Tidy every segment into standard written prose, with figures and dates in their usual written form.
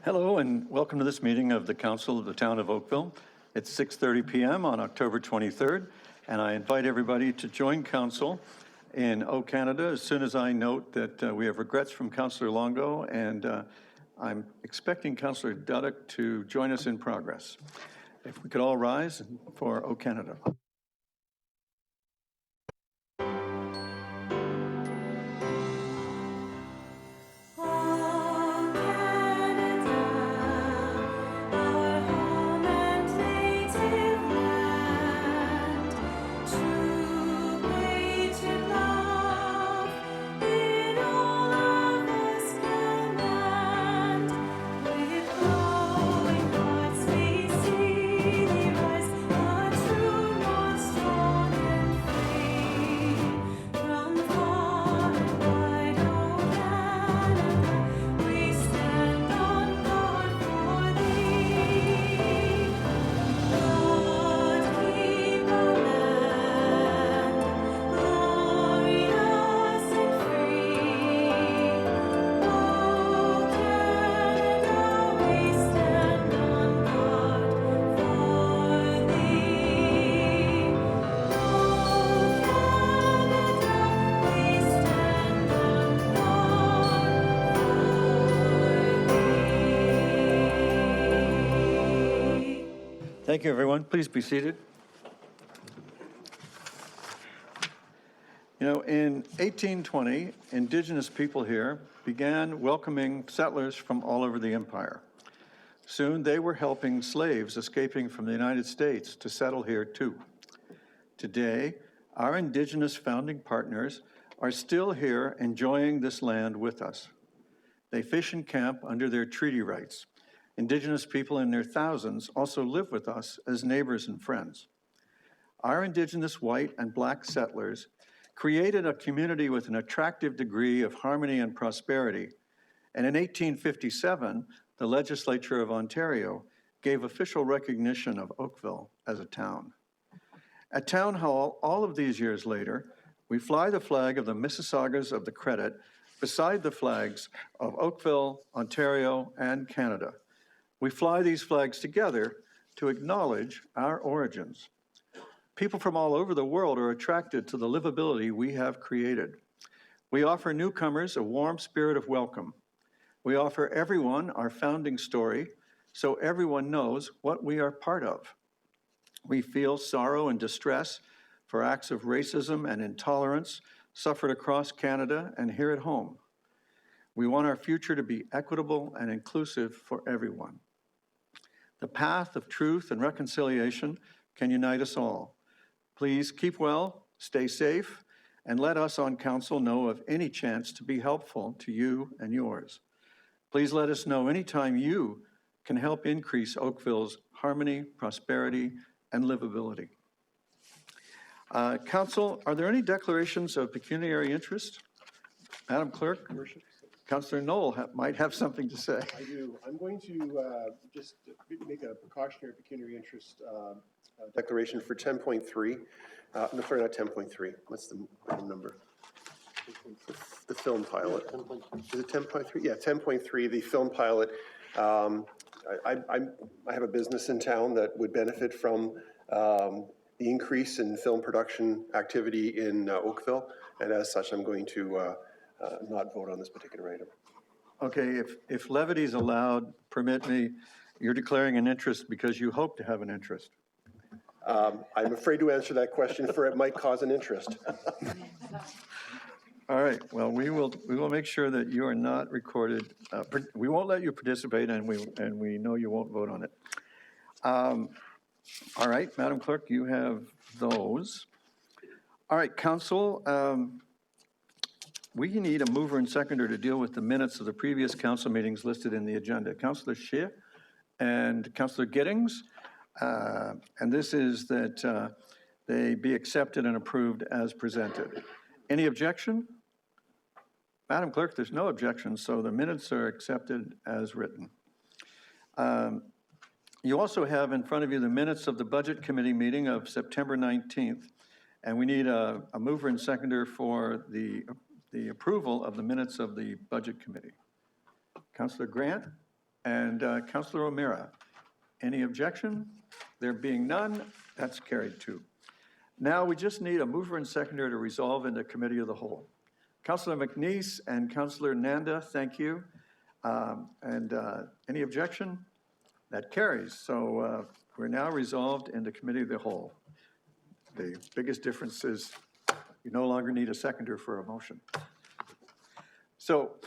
Hello and welcome to this meeting of the Council of the Town of Oakville. It's 6:30 p.m. on October 23rd, and I invite everybody to join Council in O Canada as soon as I note that we have regrets from Councillor Longo, and I'm expecting Councillor Duddock to join us in progress. If we could all rise for O Canada. Thank you, everyone. Please be seated. You know, in 1820, Indigenous people here began welcoming settlers from all over the empire. Soon they were helping slaves escaping from the United States to settle here too. Today, our Indigenous founding partners are still here enjoying this land with us. They fish and camp under their treaty rights. Indigenous people in their thousands also live with us as neighbors and friends. Our Indigenous white and black settlers created a community with an attractive degree of harmony and prosperity. And in 1857, the legislature of Ontario gave official recognition of Oakville as a town. At Town Hall, all of these years later, we fly the flag of the Mississaugas of the Credit beside the flags of Oakville, Ontario, and Canada. We fly these flags together to acknowledge our origins. People from all over the world are attracted to the livability we have created. We offer newcomers a warm spirit of welcome. We offer everyone our founding story so everyone knows what we are part of. We feel sorrow and distress for acts of racism and intolerance suffered across Canada and here at home. We want our future to be equitable and inclusive for everyone. The path of truth and reconciliation can unite us all. Please keep well, stay safe, and let us on Council know of any chance to be helpful to you and yours. Please let us know anytime you can help increase Oakville's harmony, prosperity, and livability. Council, are there any declarations of pecuniary interest? Madam Clerk? Councillor Knoll might have something to say. I do. I'm going to just make a precautionary pecuniary interest declaration for 10.3. No, sorry, not 10.3. What's the number? The film pilot. Is it 10.3? Yeah, 10.3, the film pilot. I have a business in town that would benefit from the increase in film production activity in Oakville, and as such, I'm going to not vote on this particular item. Okay, if levity is allowed, permit me, you're declaring an interest because you hope to have an interest. I'm afraid to answer that question, for it might cause an interest. All right, well, we will make sure that you are not recorded. We won't let you participate, and we know you won't vote on it. All right, Madam Clerk, you have those. All right, Council, we need a mover and seconder to deal with the minutes of the previous council meetings listed in the agenda. Councillor Shea and Councillor Giddings, and this is that they be accepted and approved as presented. Any objection? Madam Clerk, there's no objection, so the minutes are accepted as written. You also have in front of you the minutes of the Budget Committee meeting of September 19th, and we need a mover and seconder for the approval of the minutes of the Budget Committee. Councillor Grant? and Councillor O'Meara. Any objection? There being none, that's carried too. Now we just need a mover and seconder to resolve into committee of the whole. Councillor McNeice and Councillor Nanda, thank you. Any objection? That carries. So we're now resolved into committee of the whole. The biggest difference is you no longer need a seconder for a motion. So,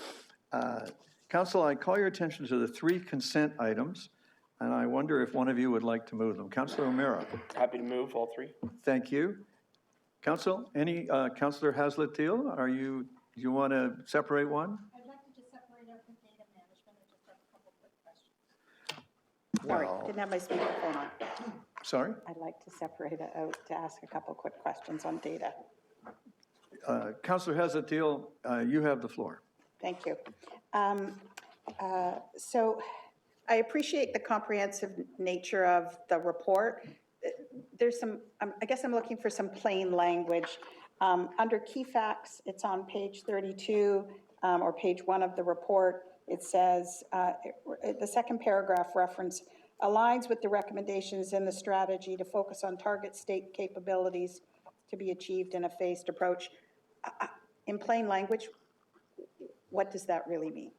Council, I call your attention to the 3 consent items, and I wonder if one of you would like to move them. Councillor O'Meara. Happy to move all 3. Thank you. Council, Councillor Haslett-Teal, do you want to separate one? I'd like to just separate out the data management and just have a couple quick questions. Sorry, Well, didn't have my speakerphone on. sorry? I'd like to separate it out to ask a couple quick questions on data. Councillor Haslett-Teal, you have the floor. Thank you. So I appreciate the comprehensive nature of the report. There's some, I guess I'm looking for some plain language. Under key facts, it's on page 32 or page 1 of the report. It says, the second paragraph reference aligns with the recommendations in the strategy to focus on target state capabilities to be achieved in a phased approach. In plain language, what does that really mean?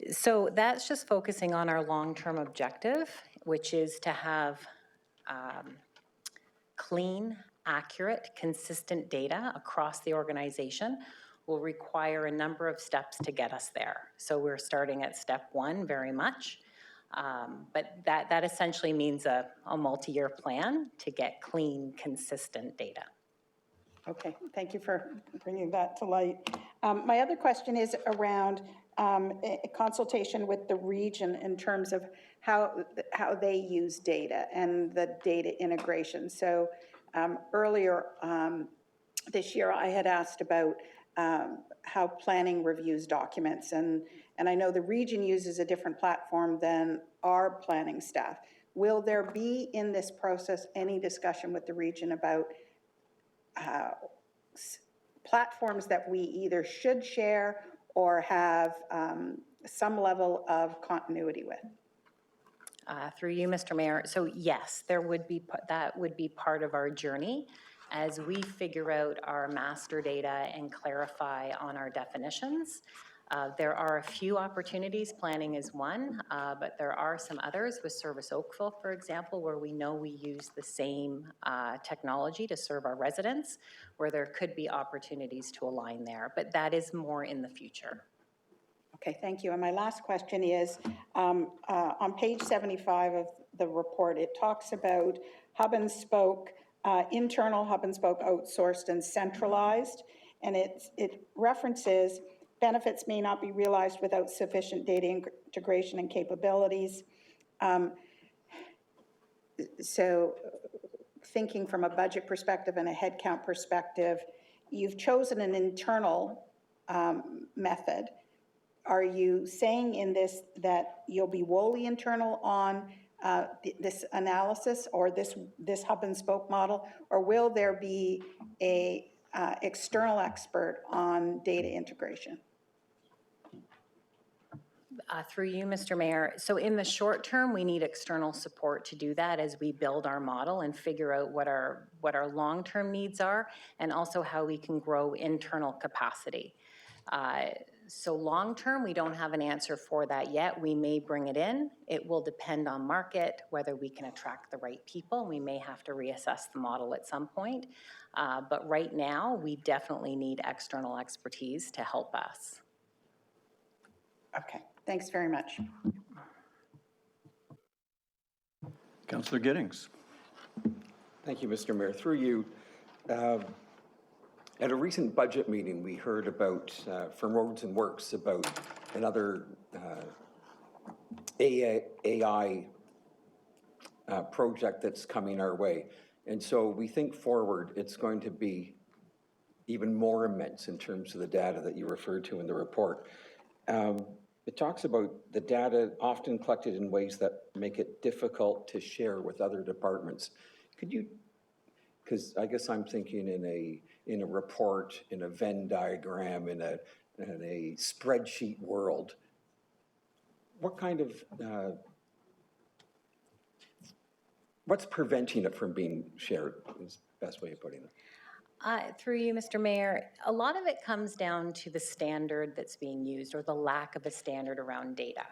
So that's just focusing on our long-term objective, which is to have clean, accurate, consistent data across the organization. Will require a number of steps to get us there. So we're starting at step 1 very much. But that essentially means a multi-year plan to get clean, consistent data. Okay, thank you for bringing that to light. My other question is around a consultation with the region in terms of how they use data and the data integration. So earlier this year, I had asked about how planning reviews documents, and I know the region uses a different platform than our planning staff. Will there be in this process any discussion with the region about platforms that we either should share or have some level of continuity with? Through you, Mr. Mayor. So yes, that would be part of our journey as we figure out our master data and clarify on our definitions. There are a few opportunities, planning is one, but there are some others with Service Oakville, for example, where we know we use the same technology to serve our residents, where there could be opportunities to align there, but that is more in the future. Okay, thank you. And my last question is, on page 75 of the report, it talks about hub and spoke, internal hub and spoke, outsourced and centralized, and it references benefits may not be realized without sufficient data integration and capabilities. So thinking from a budget perspective and a headcount perspective, you've chosen an internal method. Are you saying in this that you'll be wholly internal on this analysis or this hub and spoke model, or will there be a external expert on data integration? Through you, Mr. Mayor. So in the short term, we need external support to do that as we build our model and figure out what our long-term needs are, and also how we can grow internal capacity. So long-term, we don't have an answer for that yet. We may bring it in. It will depend on market, whether we can attract the right people. We may have to reassess the model at some point. But right now, we definitely need external expertise to help us. Okay, thanks very much. Councillor Giddings. Thank you, Mr. Mayor. Through you, at a recent budget meeting, we heard about, from Roads and Works, about another AI project that's coming our way. And so we think forward, it's going to be even more immense in terms of the data that you referred to in the report. It talks about the data often collected in ways that make it difficult to share with other departments. Could Because I guess I'm thinking in a report, in a Venn diagram, in a spreadsheet world. What kind of, what's preventing it from being shared, is the best way of putting it? Through you, Mr. Mayor, a lot of it comes down to the standard that's being used or the lack of a standard around data.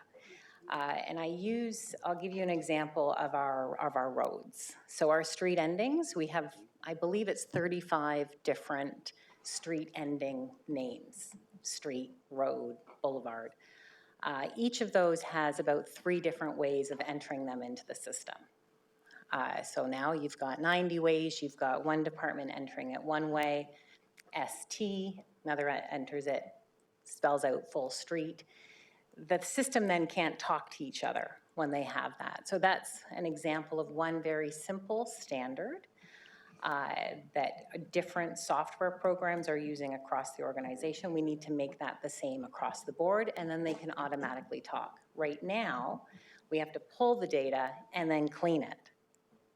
And I'll give you an example of our roads. So our street endings, we have, I believe it's 35 different street ending names: street, road, boulevard. Each of those has about 3 different ways of entering them into the system. So now you've got 90 ways, you've got one department entering it one way, ST, another enters it, spells out full street. The system then can't talk to each other when they have that. So that's an example of one very simple standard that different software programs are using across the organization. We need to make that the same across the board, and then they can automatically talk. Right now, we have to pull the data and then clean it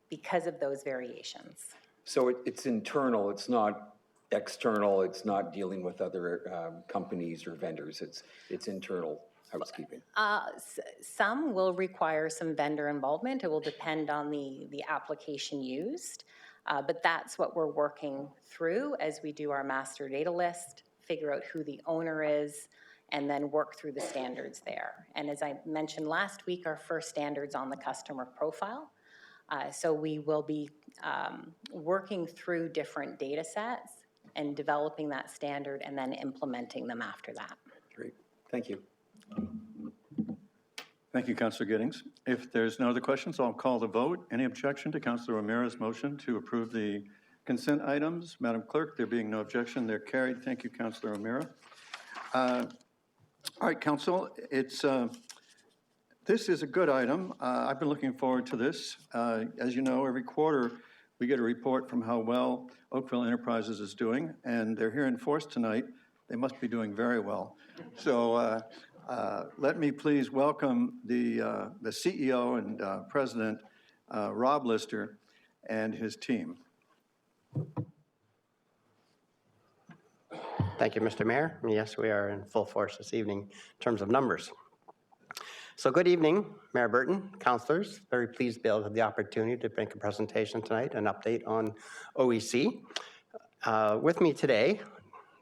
because of those variations. So it's internal, it's not external, it's not dealing with other companies or vendors, it's internal housekeeping. Some will require some vendor involvement. It will depend on the application used. But that's what we're working through as we do our master data list, figure out who the owner is, and then work through the standards there. And as I mentioned last week, our first standard's on the customer profile. So we will be working through different data sets and developing that standard and then implementing them after that. Great, thank you. Thank you, Councillor Giddings. If there's no other questions, I'll call the vote. Any objection to Councillor O'Meara's motion to approve the consent items? Madam Clerk, there being no objection, they're carried. Thank you, Councillor O'Meara. All right, Council, this is a good item. I've been looking forward to this. As you know, every quarter we get a report from how well Oakville Enterprises is doing, and they're here in force tonight. They must be doing very well. So let me please welcome the CEO and President, Rob Lister, and his team. Thank you, Mr. Mayor. Yes, we are in full force this evening in terms of numbers. So good evening, Mayor Burton, councillors. Very pleased to be able to have the opportunity to make a presentation tonight, an update on OEC. With me today,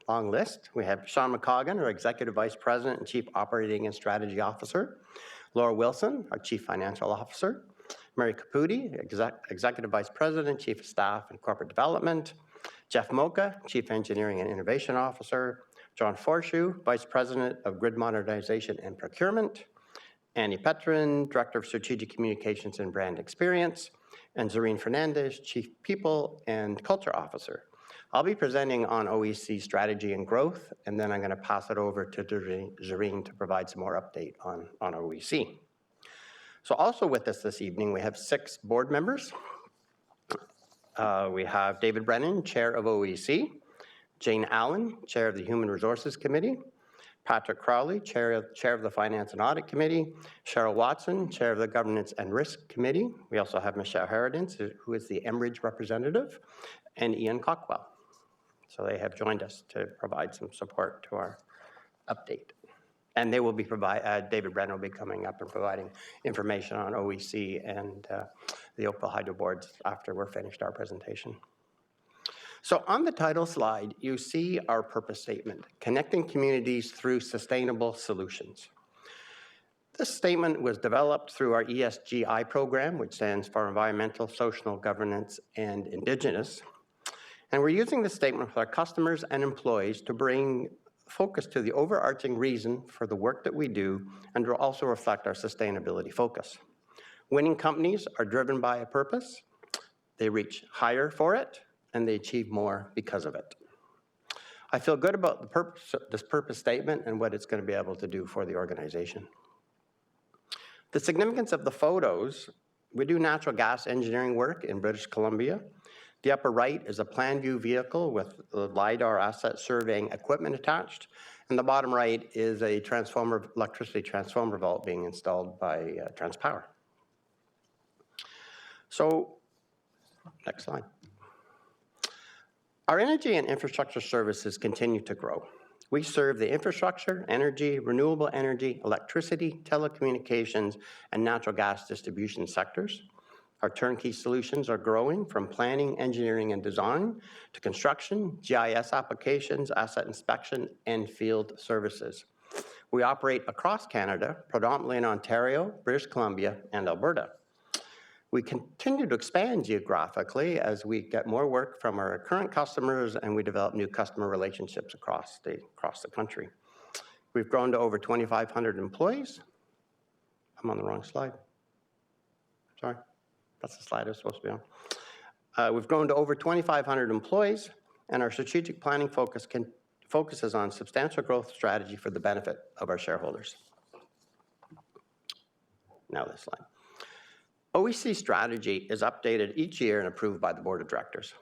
long list, we have Sean McCoggan, our Executive Vice President and Chief Operating and Strategy Officer, Laura Wilson, our Chief Financial Officer, Mary Caputi, Executive Vice President, Chief of Staff and Corporate Development, Jeff Mocha, Chief Engineering and Innovation Officer, John Forshew, Vice President of Grid Modernization and Procurement, Annie Petrin, Director of Strategic Communications and Brand Experience, and Zareen Fernandez, Chief People and Culture Officer. I'll be presenting on OEC strategy and growth, and then I'm going to pass it over to Zareen to provide some more update on OEC. So also with us this evening, we have 6 board members. We have David Brennan, Chair of OEC, Jane Allen, Chair of the Human Resources Committee, Patrick Crowley, Chair of the Finance and Audit Committee, Cheryl Watson, Chair of the Governance and Risk Committee. We also have Michelle Harradence, who is the Enbridge representative, and Ian Cockwell. So they have joined us to provide some support to our update. And they will be David Brennan will be coming up and providing information on OEC and the Oakville Hydro Boards after we're finished our presentation. So on the title slide, you see our purpose statement, connecting communities through sustainable solutions. This statement was developed through our ESGI program, which stands for Environmental, Social, Governance, and Indigenous. And we're using this statement with our customers and employees to bring focus to the overarching reason for the work that we do and to also reflect our sustainability focus. Winning companies are driven by a purpose, they reach higher for it, and they achieve more because of it. I feel good about this purpose statement and what it's going to be able to do for the organization. The significance of the photos, we do natural gas engineering work in British Columbia. The upper right is a plan view vehicle with LiDAR asset surveying equipment attached, and the bottom right is a electricity transformer vault being installed by TransPower. So, next slide. Our energy and infrastructure services continue to grow. We serve the infrastructure, energy, renewable energy, electricity, telecommunications, and natural gas distribution sectors. Our turnkey solutions are growing from planning, engineering, and design to construction, GIS applications, asset inspection, and field services. We operate across Canada, predominantly in Ontario, British Columbia, and Alberta. We continue to expand geographically as we get more work from our current customers and we develop new customer relationships across the country. We've grown to over 2,500 employees. I'm on the wrong slide. Sorry, that's the slide I was supposed to be on. We've grown to over 2,500 employees, and our strategic planning focuses on substantial growth strategy for the benefit of our shareholders. Now this slide. OEC strategy is updated each year and approved by the Board of Directors.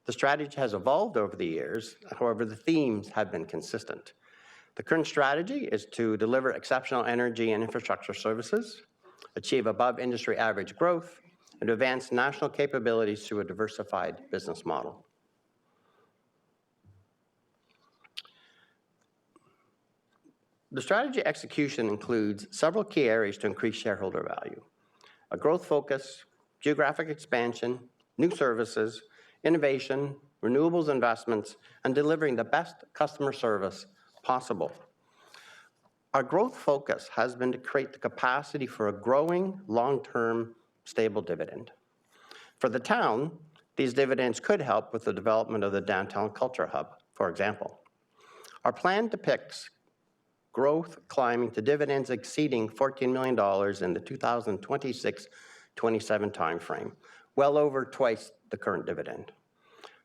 The strategy has evolved over the years, however, the themes have been consistent. The current strategy is to deliver exceptional energy and infrastructure services, achieve above industry average growth, and advance national capabilities through a diversified business model. The strategy execution includes several key areas to increase shareholder value: a growth focus, geographic expansion, new services, innovation, renewables investments, and delivering the best customer service possible. Our growth focus has been to create the capacity for a growing, long-term, stable dividend. For the town, these dividends could help with the development of the downtown culture hub, for example. Our plan depicts growth climbing to dividends exceeding $14 million in the 2026-27 timeframe, well over twice the current dividend.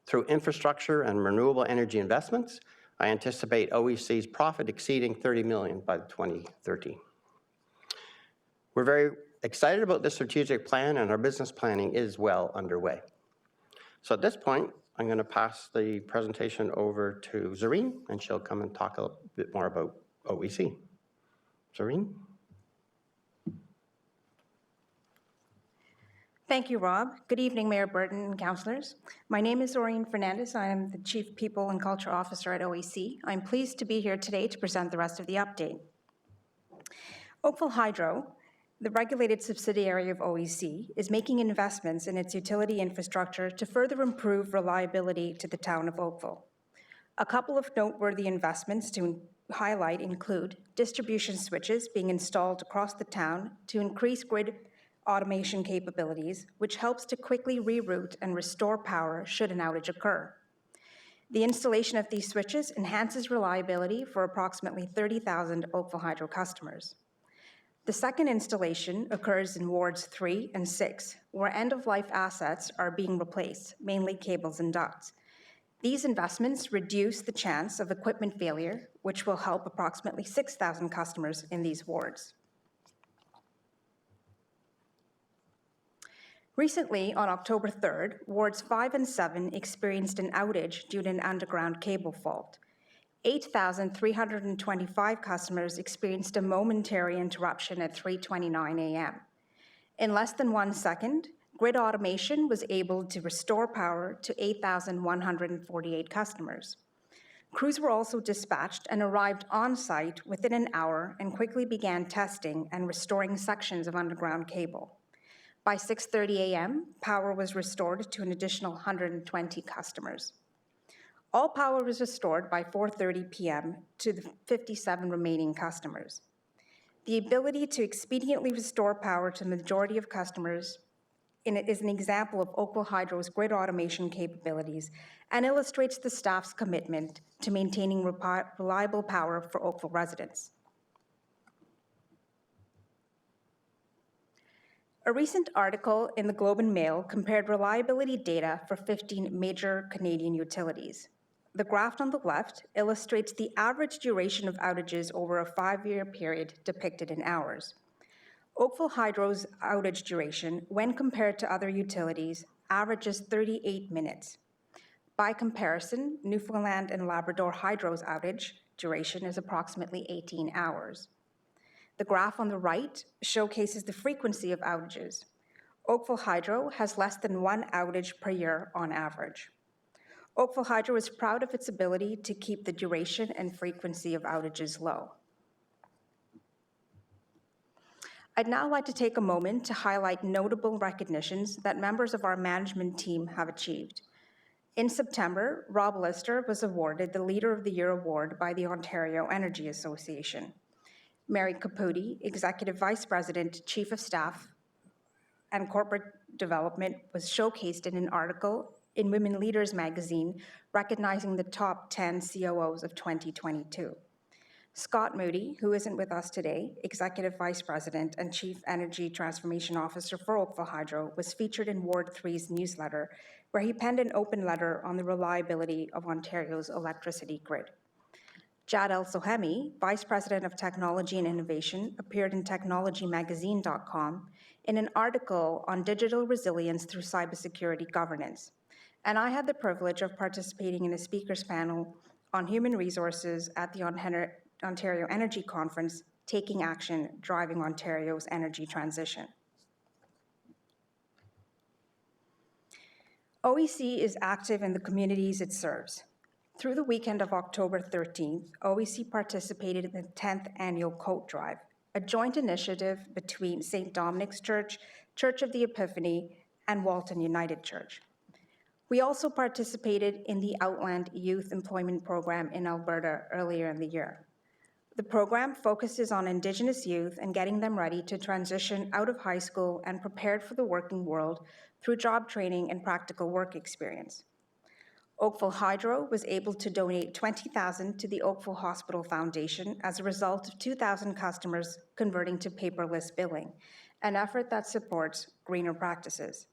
Through infrastructure and renewable energy investments, I anticipate OEC's profit exceeding $30 million by 2030. We're very excited about this strategic plan, and our business planning is well underway. So at this point, I'm going to pass the presentation over to Zareen, and she'll come and talk a bit more about OEC. Zareen? Thank you, Rob. Good evening, Mayor Burton and councillors. My name is Doreen Fernandez. I am the Chief People and Culture Officer at OEC. I'm pleased to be here today to present the rest of the update. Oakville Hydro, the regulated subsidiary of OEC, is making investments in its utility infrastructure to further improve reliability to the town of Oakville. A couple of noteworthy investments to highlight include distribution switches being installed across the town to increase grid automation capabilities, which helps to quickly reroute and restore power should an outage occur. The installation of these switches enhances reliability for approximately 30,000 Oakville Hydro customers. The second installation occurs in wards 3 and 6, where end-of-life assets are being replaced, mainly cables and ducts. These investments reduce the chance of equipment failure, which will help approximately 6,000 customers in these wards. Recently, on October 3rd, wards 5 and 7 experienced an outage due to an underground cable fault. 8,325 customers experienced a momentary interruption at 3:29 a.m. In less than 1 second, grid automation was able to restore power to 8,148 customers. Crews were also dispatched and arrived on site within an hour and quickly began testing and restoring sections of underground cable. By 6:30 a.m., power was restored to an additional 120 customers. All power was restored by 4:30 p.m. to the 57 remaining customers. The ability to expediently restore power to the majority of customers is an example of Oakville Hydro's grid automation capabilities and illustrates the staff's commitment to maintaining reliable power for Oakville residents. A recent article in the Globe and Mail compared reliability data for 15 major Canadian utilities. The graph on the left illustrates the average duration of outages over a 5-year period depicted in hours. Oakville Hydro's outage duration, when compared to other utilities, averages 38 minutes. By comparison, Newfoundland and Labrador Hydro's outage duration is approximately 18 hours. The graph on the right showcases the frequency of outages. Oakville Hydro has less than 1 outage per year on average. Oakville Hydro is proud of its ability to keep the duration and frequency of outages low. I'd now like to take a moment to highlight notable recognitions that members of our management team have achieved. In September, Rob Lister was awarded the Leader of the Year award by the Ontario Energy Association. Mary Caputi, Executive Vice President, Chief of Staff, and Corporate Development, was showcased in an article in Women Leaders magazine recognizing the top 10 COOs of 2022. Scott Moody, who isn't with us today, Executive Vice President and Chief Energy Transformation Officer for Oakville Hydro, was featured in Ward 3's newsletter, where he penned an open letter on the reliability of Ontario's electricity grid. Jad El-Sohemi, Vice President of Technology and Innovation, appeared in technologymagazine.com in an article on digital resilience through cybersecurity governance. And I had the privilege of participating in a speakers panel on human resources at the Ontario Energy Conference, Taking Action, Driving Ontario's Energy Transition. OEC is active in the communities it serves. Through the weekend of October 13th, OEC participated in the 10th annual Coat Drive, a joint initiative between St. Dominic's Church, Church of the Epiphany, and Walton United Church. We also participated in the Outland Youth Employment Program in Alberta earlier in the year. The program focuses on Indigenous youth and getting them ready to transition out of high school and prepared for the working world through job training and practical work experience. Oakville Hydro was able to donate $20,000 to the Oakville Hospital Foundation as a result of 2,000 customers converting to paperless billing, an effort that supports greener practices.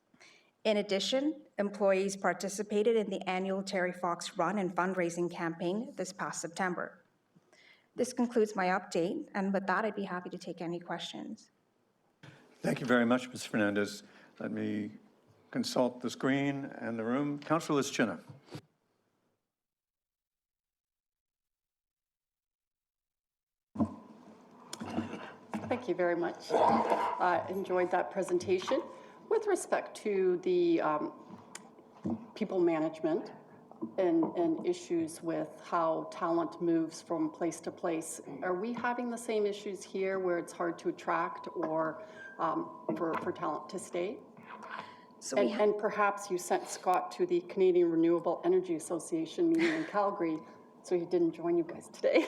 In addition, employees participated in the annual Terry Fox Run and fundraising campaign this past September. This concludes my update, and with that, I'd be happy to take any questions. Thank you very much, Ms. Fernandez. Let me consult the screen and the room. Councillor Lischina. Thank you very much. I enjoyed that presentation. With respect to the people management and issues with how talent moves from place to place, are we having the same issues here where it's hard to attract or for talent to stay? So and perhaps you sent Scott to the Canadian Renewable Energy Association meeting in Calgary, so he didn't join you guys today.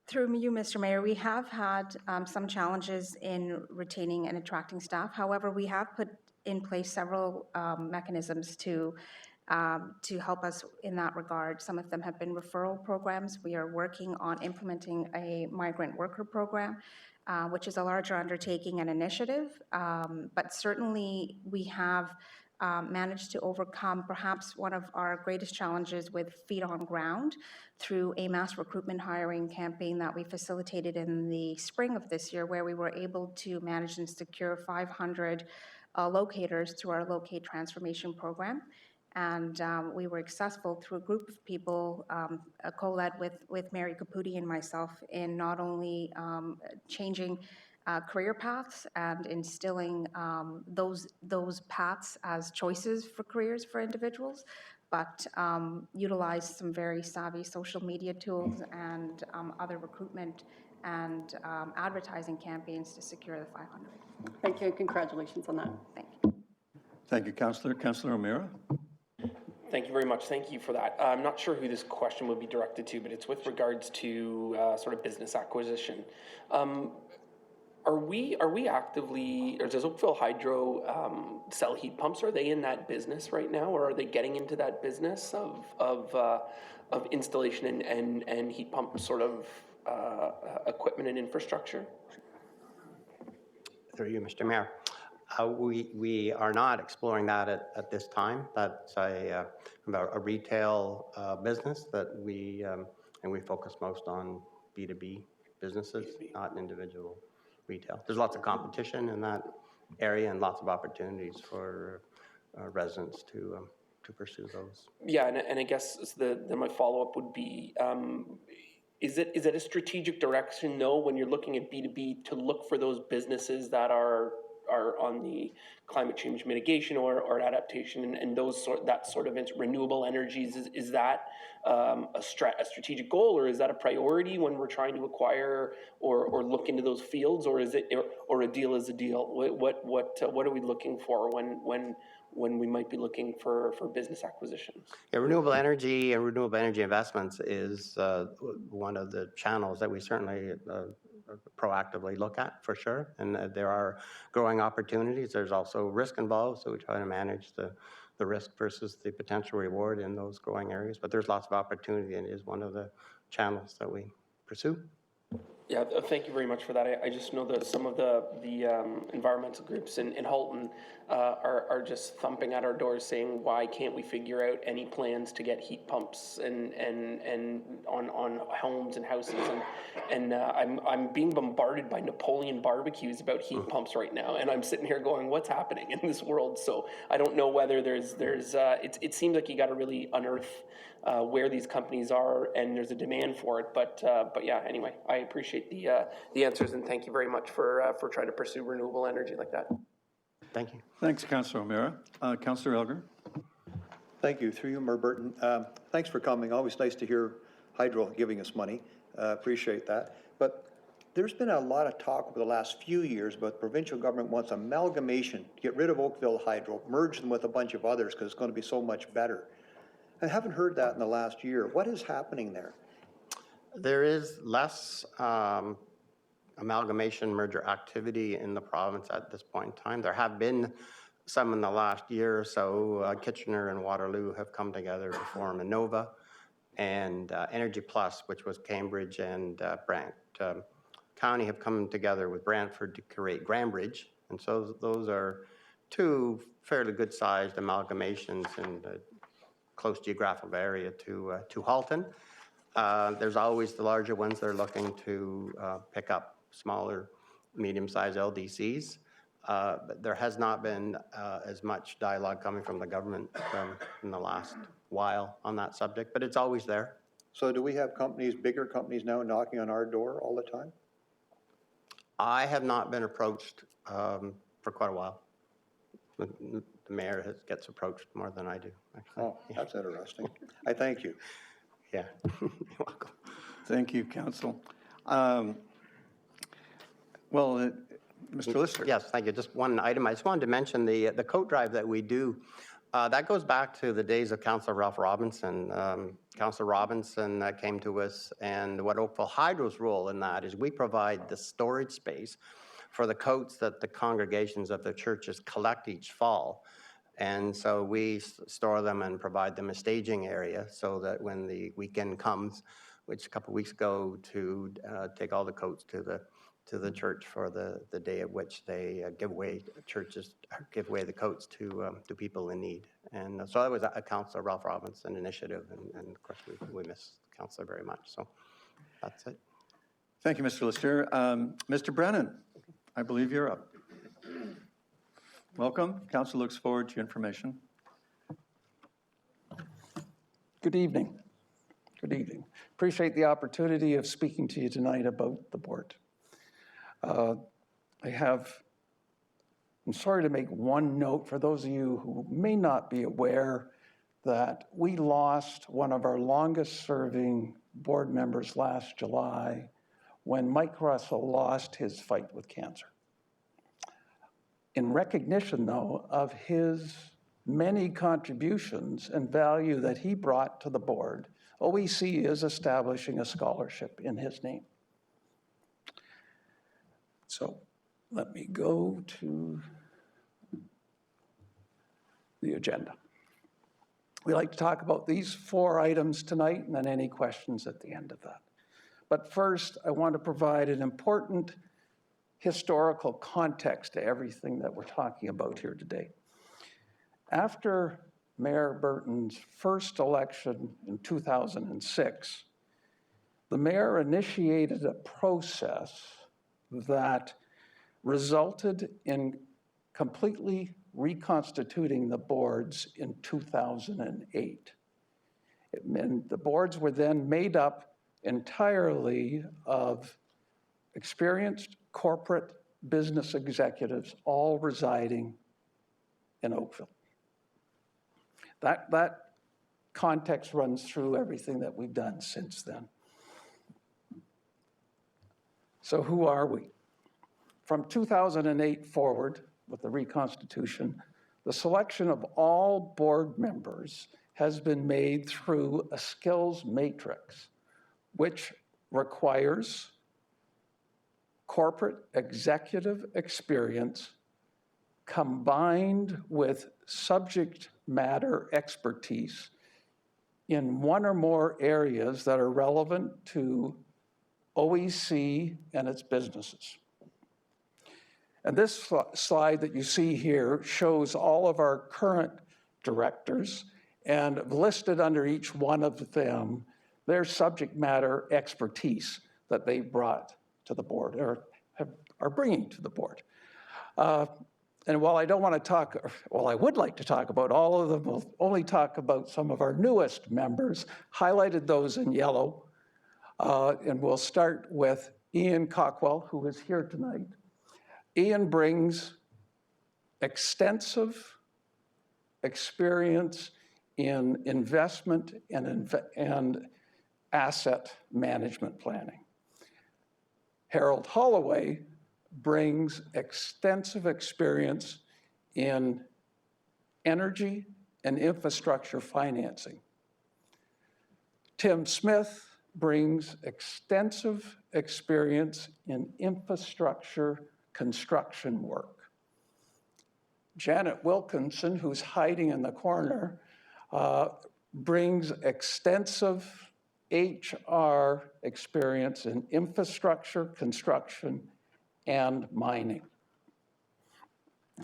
Through you, Mr. Mayor, we have had some challenges in retaining and attracting staff. However, we have put in place several mechanisms to help us in that regard. Some of them have been referral programs. We are working on implementing a migrant worker program, which is a larger undertaking and initiative. But certainly we have managed to overcome perhaps one of our greatest challenges with feet on ground through a mass recruitment hiring campaign that we facilitated in the spring of this year, where we were able to manage and secure 500 locators through our Locate Transformation Program. And we were successful through a group of people, co-led with Mary Caputi and myself, in not only changing career paths and instilling those paths as choices for careers for individuals, but utilize some very savvy social media tools and other recruitment and advertising campaigns to secure the 500. Thank you, and congratulations on that. Thank you. Thank you, Councillor. Councillor O'Meara. Thank you very much. Thank you for that. I'm not sure who this question would be directed to, but it's with regards to sort of business acquisition. Are we actively, or does Oakville Hydro sell heat pumps? Are they in that business right now, or are they getting into that business of installation and heat pump sort of equipment and infrastructure? Through you, Mr. Mayor. We are not exploring that at this time. That's a retail business that and we focus most on B2B businesses, not individual retail. There's lots of competition in that area and lots of opportunities for residents to pursue those. Yeah, and I guess then my follow-up would be, is it a strategic direction, though, when you're looking at B2B, to look for those businesses that are are on the climate change mitigation or adaptation and that sort of renewable energies. Is that a strategic goal, or is that a priority when we're trying to acquire or look into those fields, or is it or a deal is a deal? What are we looking for when we might be looking for business acquisitions? Yeah, renewable energy and renewable energy investments is one of the channels that we certainly proactively look at, for sure. And there are growing opportunities. There's also risk involved, so we try to manage the risk versus the potential reward in those growing areas. But there's lots of opportunity, and it is one of the channels that we pursue. Yeah, thank you very much for that. I just know that some of the environmental groups in Halton are just thumping at our doors saying, why can't we figure out any plans to get heat pumps and on homes and houses, and I'm being bombarded by Napoleon barbecues about heat pumps right now, and I'm sitting here going, what's happening in this world? So I don't know whether it seems like you got to really unearth where these companies are, and there's a demand for it. But yeah, anyway, I appreciate the answers, and thank you very much for trying to pursue renewable energy like that. Thank you. Thanks, Councillor O'Meara. Councillor Elgar. Thank you. Through you, Mayor Burton. Thanks for coming. Always nice to hear Hydro giving us money. Appreciate that. But there's been a lot of talk over the last few years about the provincial government wants amalgamation to get rid of Oakville Hydro, merge them with a bunch of others because it's going to be so much better. I haven't heard that in the last year. What is happening there? There is less amalgamation merger activity in the province at this point in time. There have been some in the last year or so. Kitchener and Waterloo have come together to form Innova, and Energy Plus, which was Cambridge and Brant County, have come together with Brantford to create Grandbridge. And so those are two fairly good-sized amalgamations in the close geographical area to Halton. There's always the larger ones that are looking to pick up smaller, medium-sized LDCs. But there has not been as much dialogue coming from the government in the last while on that subject, but it's always there. So do we have companies, bigger companies now knocking on our door all the time? I have not been approached for quite a while. The mayor gets approached more than I do, actually. Oh, that's interesting. I thank you. Yeah, you're welcome. Thank you, Council. Mr. Lister. Yes, thank you. Just one item. I just wanted to mention the coat drive that we do. That goes back to the days of Councillor Ralph Robinson. Councillor Robinson came to us, and what Oakville Hydro's role in that is we provide the storage space for the coats that the congregations of the churches collect each fall. And so we store them and provide them a staging area so that when the weekend comes, which a couple of weeks ago, to take all the coats to the church for the day at which they give away the coats to people in need. And so that was a Councillor Ralph Robinson initiative, and of course we miss the Councillor very much. So that's it. Thank you, Mr. Lister. Mr. Brennan, I believe you're up. Welcome. Council looks forward to your information. Good evening. Good evening. Appreciate the opportunity of speaking to you tonight about the board. I'm sorry to make one note for those of you who may not be aware that we lost one of our longest serving board members last July when Mike Russell lost his fight with cancer. In recognition, though, of his many contributions and value that he brought to the board, OEC is establishing a scholarship in his name. So let me go to the agenda. We like to talk about these 4 items tonight and then any questions at the end of that. But first, I want to provide an important historical context to everything that we're talking about here today. After Mayor Burton's first election in 2006, the mayor initiated a process that resulted in completely reconstituting the boards in 2008. The boards were then made up entirely of experienced corporate business executives, all residing in Oakville. That context runs through everything that we've done since then. So who are we? From 2008 forward, with the reconstitution, the selection of all board members has been made through a skills matrix, which requires corporate executive experience combined with subject matter expertise in one or more areas that are relevant to OEC and its businesses. And this slide that you see here shows all of our current directors, and listed under each one of them their subject matter expertise that they brought to the board, or are bringing to the board. And while I don't want to talk, well, I would like to talk about all of them, we'll only talk about some of our newest members, highlighted those in yellow. And we'll start with Ian Cockwell, who is here tonight. Ian brings extensive experience in investment and asset management planning. Harold Holloway brings extensive experience in energy and infrastructure financing. Tim Smith brings extensive experience in infrastructure construction work. Janet Wilkinson, who's hiding in the corner, brings extensive HR experience in infrastructure, construction, and mining.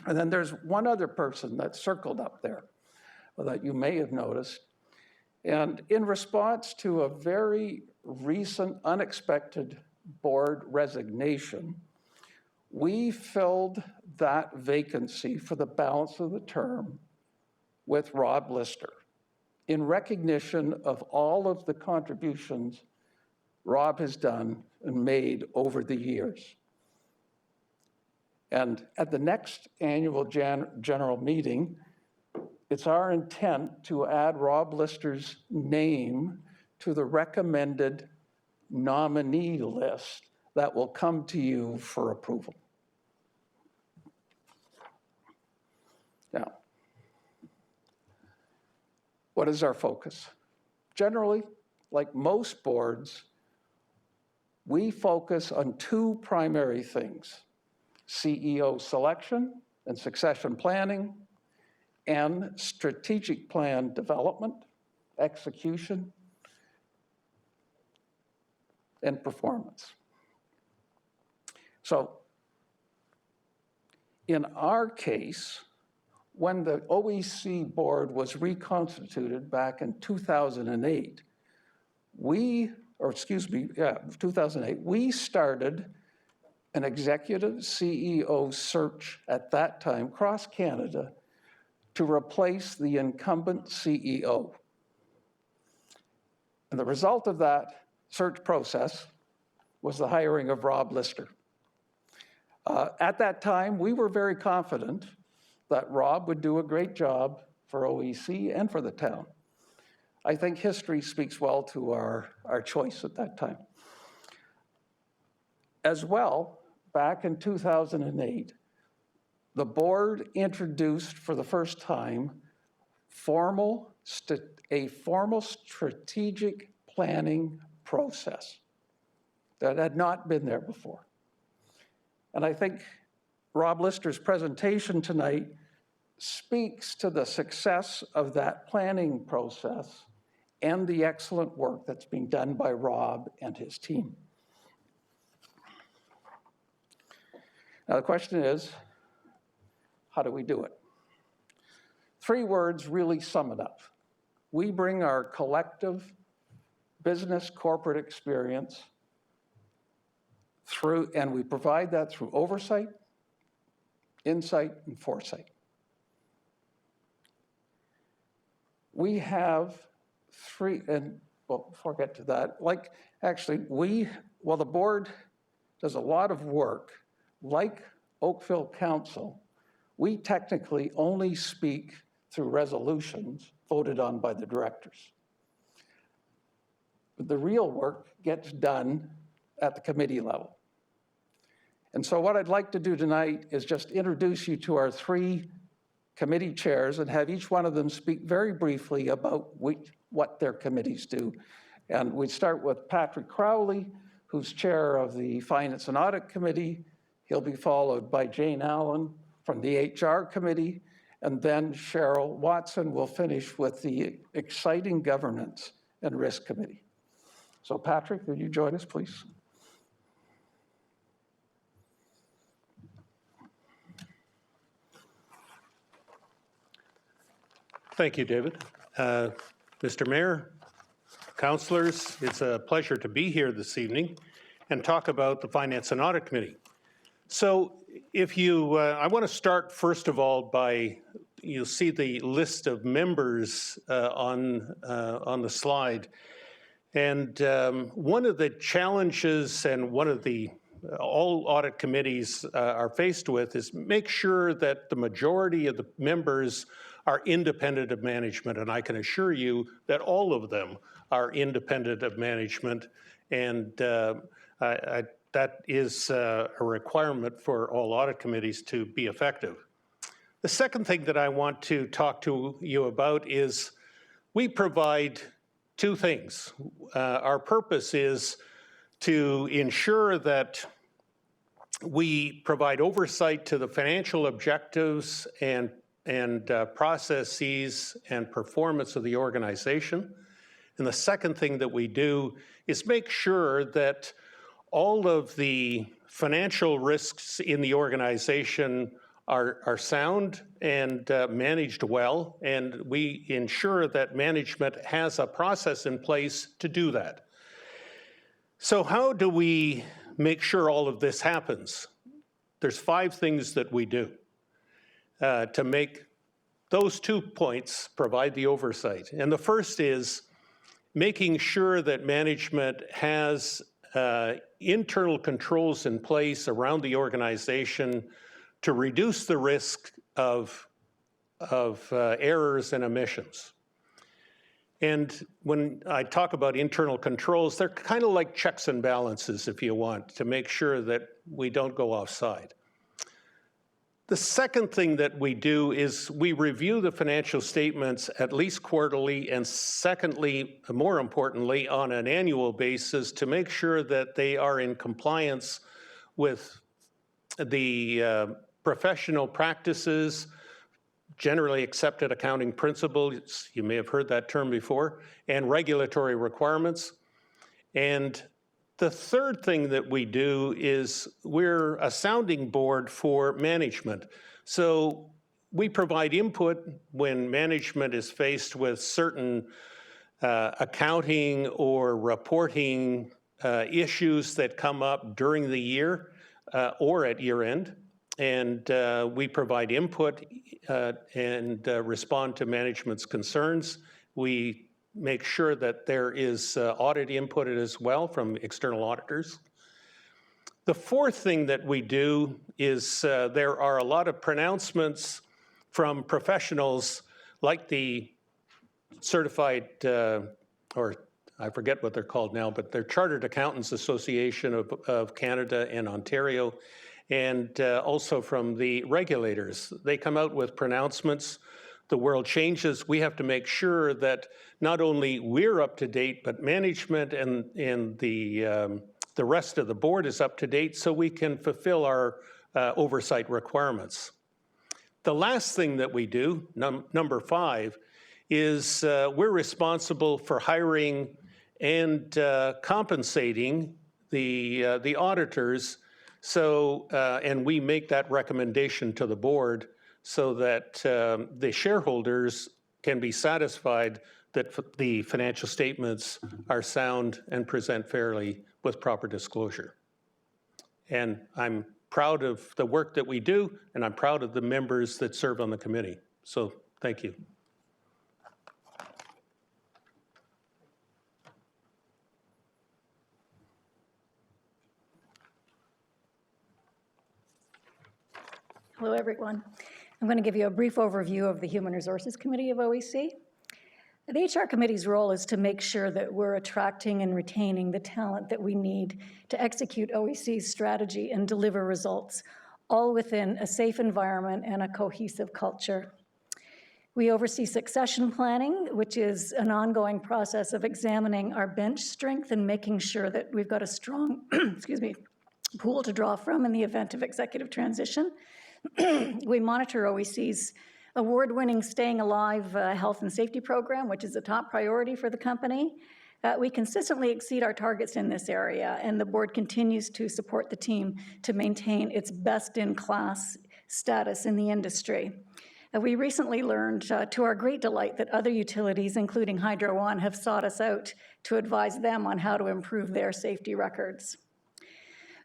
And then there's one other person that's circled up there that you may have noticed. And in response to a very recent, unexpected board resignation, we filled that vacancy for the balance of the term with Rob Lister, in recognition of all of the contributions Rob has done and made over the years. And at the next annual general meeting, it's our intent to add Rob Lister's name to the recommended nominee list that will come to you for approval. Now, what is our focus? Generally, like most boards, we focus on two primary things: CEO selection and succession planning, and strategic plan development, execution, and performance. So, in our case, when the OEC board was reconstituted back in 2008, 2008, we started an executive CEO search at that time across Canada to replace the incumbent CEO. And the result of that search process was the hiring of Rob Lister. At that time, we were very confident that Rob would do a great job for OEC and for the town. I think history speaks well to our choice at that time. As well, back in 2008, the board introduced for the first time a formal strategic planning process that had not been there before. And I think Rob Lister's presentation tonight speaks to the success of that planning process and the excellent work that's being done by Rob and his team. Now the question is, how do we do it? 3 words really sum it up. We bring our collective business corporate experience through, and we provide that through oversight, insight, and foresight. We have 3, and well, before I get to that, the board does a lot of work like Oakville Council, we technically only speak through resolutions voted on by the directors. But the real work gets done at the committee level. And so what I'd like to do tonight is just introduce you to our 3 committee chairs and have each one of them speak very briefly about what their committees do. And we start with Patrick Crowley, who's chair of the Finance and Audit Committee. He'll be followed by Jane Allen from the HR Committee, and then Cheryl Watson will finish with the exciting Governance and Risk Committee. So Patrick, would you join us, please? Thank you, David. Mr. Mayor, councilors, it's a pleasure to be here this evening and talk about the Finance and Audit Committee. So if you, I want to start first of all by, you'll see the list of members on the slide. And one of the challenges and one of the all audit committees are faced with is make sure that the majority of the members are independent of management. And I can assure you that all of them are independent of management. And that is a requirement for all audit committees to be effective. The second thing that I want to talk to you about is we provide 2 things. Our purpose is to ensure that we provide oversight to the financial objectives and processes and performance of the organization. And the second thing that we do is make sure that all of the financial risks in the organization are sound and managed well, and we ensure that management has a process in place to do that. So how do we make sure all of this happens? There's 5 things that we do to make those 2 points provide the oversight. And the first is making sure that management has internal controls in place around the organization to reduce the risk of errors and omissions. And when I talk about internal controls, they're kind of like checks and balances, if you want, to make sure that we don't go offside. The second thing that we do is we review the financial statements at least quarterly, and secondly, more importantly, on an annual basis to make sure that they are in compliance with the professional practices, generally accepted accounting principles, you may have heard that term before, and regulatory requirements. And the third thing that we do is we're a sounding board for management. So we provide input when management is faced with certain accounting or reporting issues that come up during the year or at year end. And we provide input and respond to management's concerns. We make sure that there is audit input as well from external auditors. The fourth thing that we do is there are a lot of pronouncements from professionals like the certified, or I forget what they're called now, but they're Chartered Accountants Association of Canada and Ontario, and also from the regulators. They come out with pronouncements. The world changes. We have to make sure that not only we're up to date, but management and the rest of the board is up to date so we can fulfill our oversight requirements. The last thing that we do, number 5, is we're responsible for hiring and compensating the auditors. So, and we make that recommendation to the board so that the shareholders can be satisfied that the financial statements are sound and present fairly with proper disclosure. And I'm proud of the work that we do, and I'm proud of the members that serve on the committee. So thank you. Hello, everyone. I'm going to give you a brief overview of the Human Resources Committee of OEC. The HR Committee's role is to make sure that we're attracting and retaining the talent that we need to execute OEC's strategy and deliver results, all within a safe environment and a cohesive culture. We oversee succession planning, which is an ongoing process of examining our bench strength and making sure that we've got a strong, pool to draw from in the event of executive transition. We monitor OEC's award-winning Staying Alive health and safety program, which is a top priority for the company. We consistently exceed our targets in this area, and the board continues to support the team to maintain its best-in-class status in the industry. We recently learned, to our great delight, that other utilities, including Hydro One, have sought us out to advise them on how to improve their safety records.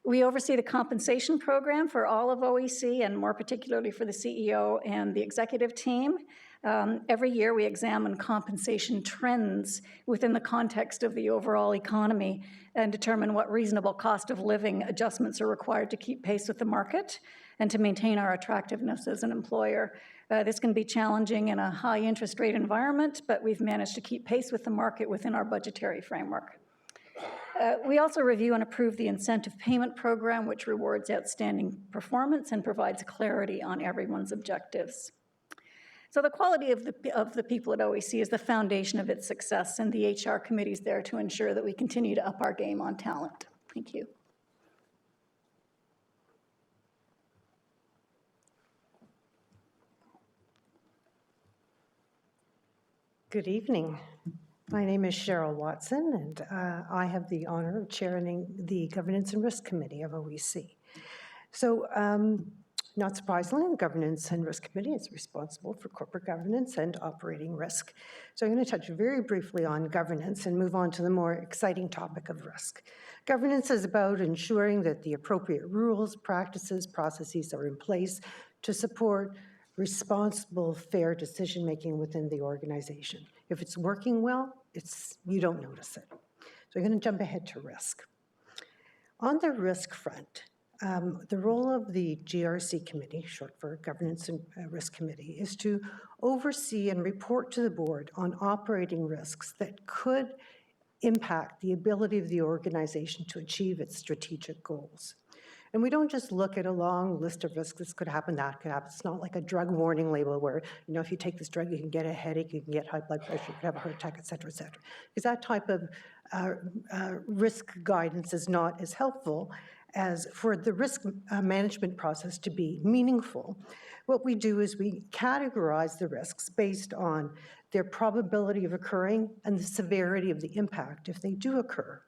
We oversee the compensation program for all of OEC, and more particularly for the CEO and the executive team. Every year we examine compensation trends within the context of the overall economy and determine what reasonable cost of living adjustments are required to keep pace with the market and to maintain our attractiveness as an employer. This can be challenging in a high interest rate environment, but we've managed to keep pace with the market within our budgetary framework. We also review and approve the incentive payment program, which rewards outstanding performance and provides clarity on everyone's objectives. So the quality of the people at OEC is the foundation of its success, and the HR committee is there to ensure that we continue to up our game on talent. Thank you. Good evening. My name is Cheryl Watson, and I have the honor of chairing the Governance and Risk Committee of OEC. So, not surprisingly, the Governance and Risk Committee is responsible for corporate governance and operating risk. So I'm going to touch very briefly on governance and move on to the more exciting topic of risk. Governance is about ensuring that the appropriate rules, practices, processes are in place to support responsible, fair decision-making within the organization. If it's working well, you don't notice it. So I'm going to jump ahead to risk. On the risk front, the role of the GRC committee, short for Governance and Risk Committee, is to oversee and report to the board on operating risks that could impact the ability of the organization to achieve its strategic goals. And we don't just look at a long list of risks. This could happen, that could happen. It's not like a drug warning label where, if you take this drug, you can get a headache, you can get high blood pressure, you can have a heart attack, et cetera, et cetera. Because that type of risk guidance is not as helpful as for the risk management process to be meaningful. What we do is we categorize the risks based on their probability of occurring and the severity of the impact if they do occur.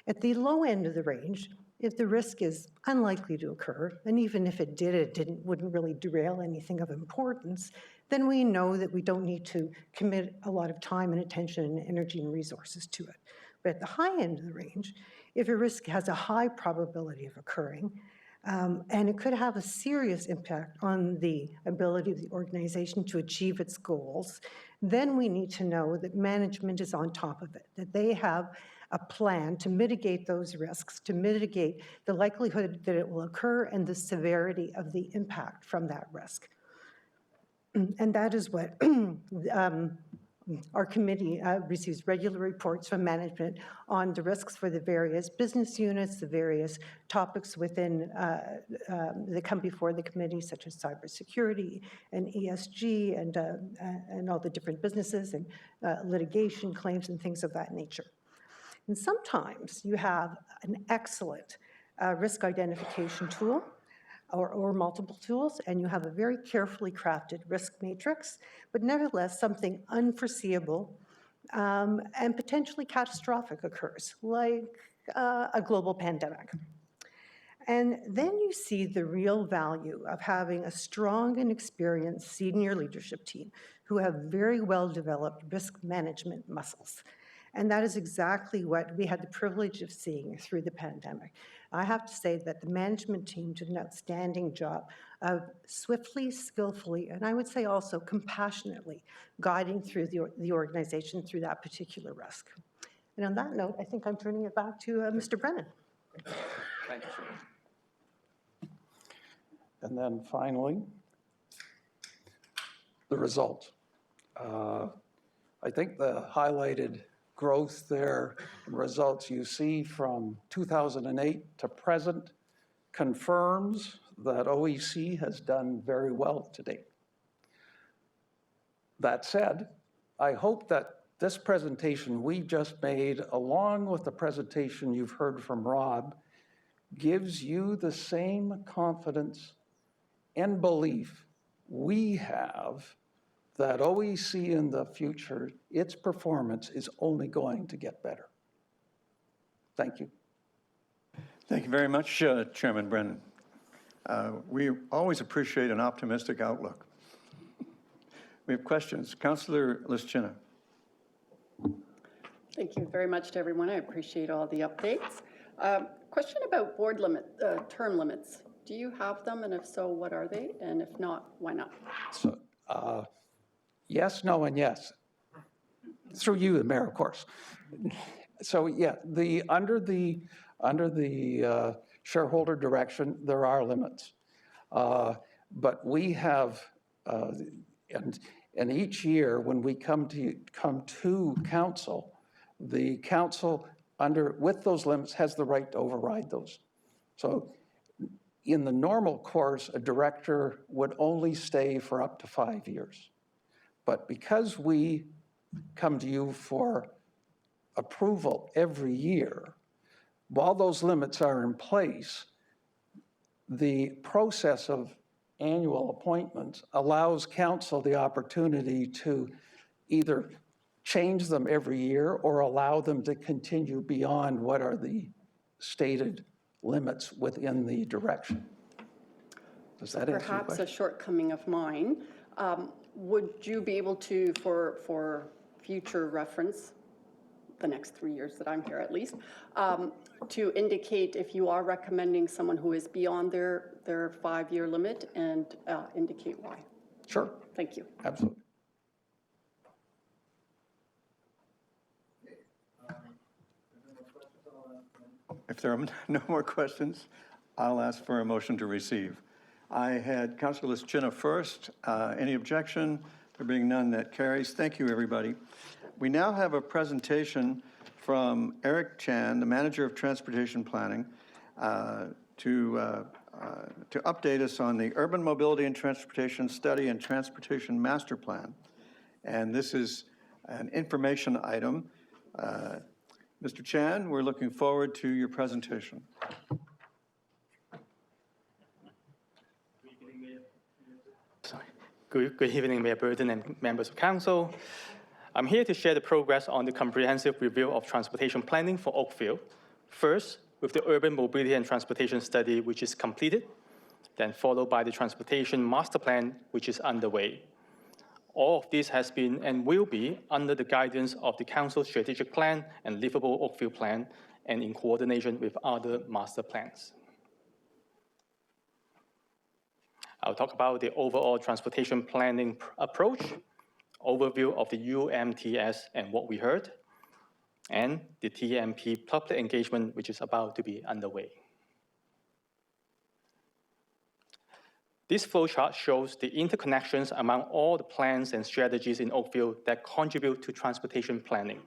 At the low end of the range, if the risk is unlikely to occur, and even if it did, wouldn't really derail anything of importance, then we know that we don't need to commit a lot of time and attention and energy and resources to it. But at the high end of the range, if a risk has a high probability of occurring, and it could have a serious impact on the ability of the organization to achieve its goals, then we need to know that management is on top of it, that they have a plan to mitigate those risks, to mitigate the likelihood that it will occur and the severity of the impact from that risk. And that is what our committee receives regular reports from management on the risks for the various business units, the various topics within that come before the committee, such as cybersecurity and ESG and all the different businesses and litigation claims and things of that nature. And sometimes you have an excellent risk identification tool or multiple tools, and you have a very carefully crafted risk matrix, but nevertheless something unforeseeable and potentially catastrophic occurs, like a global pandemic. And then you see the real value of having a strong and experienced senior leadership team who have very well-developed risk management muscles. And that is exactly what we had the privilege of seeing through the pandemic. I have to say that the management team did an outstanding job of swiftly, skillfully, and I would say also compassionately guiding through the organization through that particular risk. And on that note, I think I'm turning it back to Mr. Brennan. Thank you, sir. And then finally, the results. I think the highlighted growth there, results you see from 2008 to present, confirms that OEC has done very well to date. That said, I hope that this presentation we just made, along with the presentation you've heard from Rob, gives you the same confidence and belief we have that OEC in the future, its performance is only going to get better. Thank you. Thank you very much, Chairman Brennan. We always appreciate an optimistic outlook. We have questions. Councillor Lischina. Thank you very much to everyone. I appreciate all the updates. Question about board term limits. Do you have them, and if so, what are they? And if not, why not? So, yes, no, and yes. Through you, the mayor, of course. So yeah, under the shareholder direction, there are limits. But we have, and each year when we come to council, the council with those limits has the right to override those. So in the normal course, a director would only stay for up to 5 years. But because we come to you for approval every year, while those limits are in place, the process of annual appointments allows council the opportunity to either change them every year or allow them to continue beyond what are the stated limits within the direction. Does that answer your question? Perhaps a shortcoming of mine. Would you be able to, for future reference, the next 3 years that I'm here at least, to indicate if you are recommending someone who is beyond their 5-year limit and indicate why? Sure. Thank you. Absolutely. If there are no more questions, I'll ask for a motion to receive. I had Councillor Lischina first. Any objection? There being none, that carries. Thank you, everybody. We now have a presentation from Eric Chan, the Manager of Transportation Planning, to update us on the Urban Mobility and Transportation Study and Transportation Master Plan. And this is an information item. Mr. Chan, we're looking forward to your presentation. Good evening, Mayor Burton and members of council. I'm here to share the progress on the comprehensive review of transportation planning for Oakville. First, with the Urban Mobility and Transportation Study, which is completed, then followed by the Transportation Master Plan, which is underway. All of this has been and will be under the guidance of the Council Strategic Plan and Livable Oakville Plan, and in coordination with other master plans. I'll talk about the overall transportation planning approach, overview of the UMTS and what we heard, and the TMP public engagement, which is about to be underway. This flowchart shows the interconnections among all the plans and strategies in Oakville that contribute to transportation planning.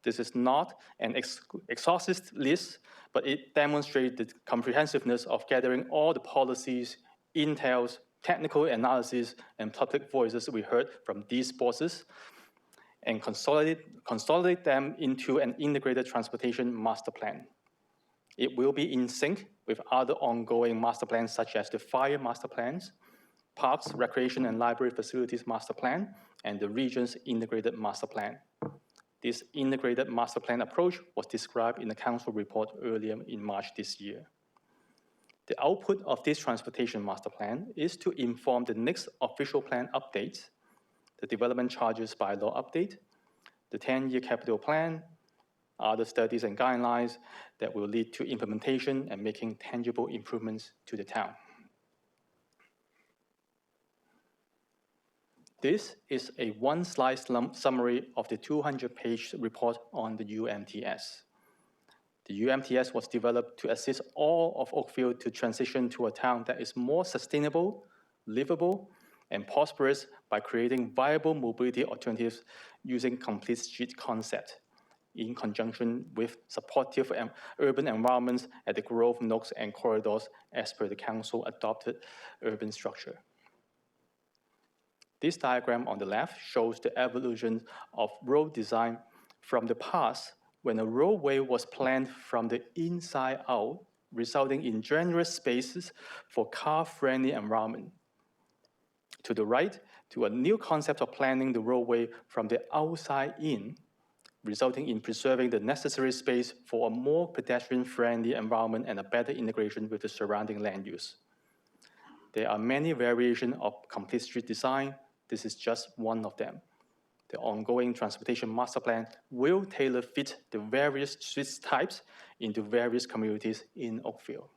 This is not an exhaustive list, but it demonstrates the comprehensiveness of gathering all the policies, intels, technical analysis, and public voices we heard from these bosses, and consolidate them into an integrated transportation master plan. It will be in sync with other ongoing master plans, such as the fire master plans, parks, recreation, and library facilities master plan, and the region's integrated master plan. This integrated master plan approach was described in the council report earlier in March this year. The output of this transportation master plan is to inform the next official plan updates, the development charges bylaw update, the 10-year capital plan, other studies and guidelines that will lead to implementation and making tangible improvements to the town. This is a one-slide summary of the 200-page report on the UMTS. The UMTS was developed to assist all of Oakville to transition to a town that is more sustainable, livable, and prosperous by creating viable mobility alternatives using complete street concept in conjunction with supportive urban environments at the grove nodes and corridors as per the council-adopted urban structure. This diagram on the left shows the evolution of road design from the past when a roadway was planned from the inside out, resulting in generous spaces for car-friendly environment. To the right, to a new concept of planning the roadway from the outside in, resulting in preserving the necessary space for a more pedestrian-friendly environment and a better integration with the surrounding land use. There are many variations of complete street design. This is just one of them. The ongoing transportation master plan will tailor fit the various street types into various communities in Oakville.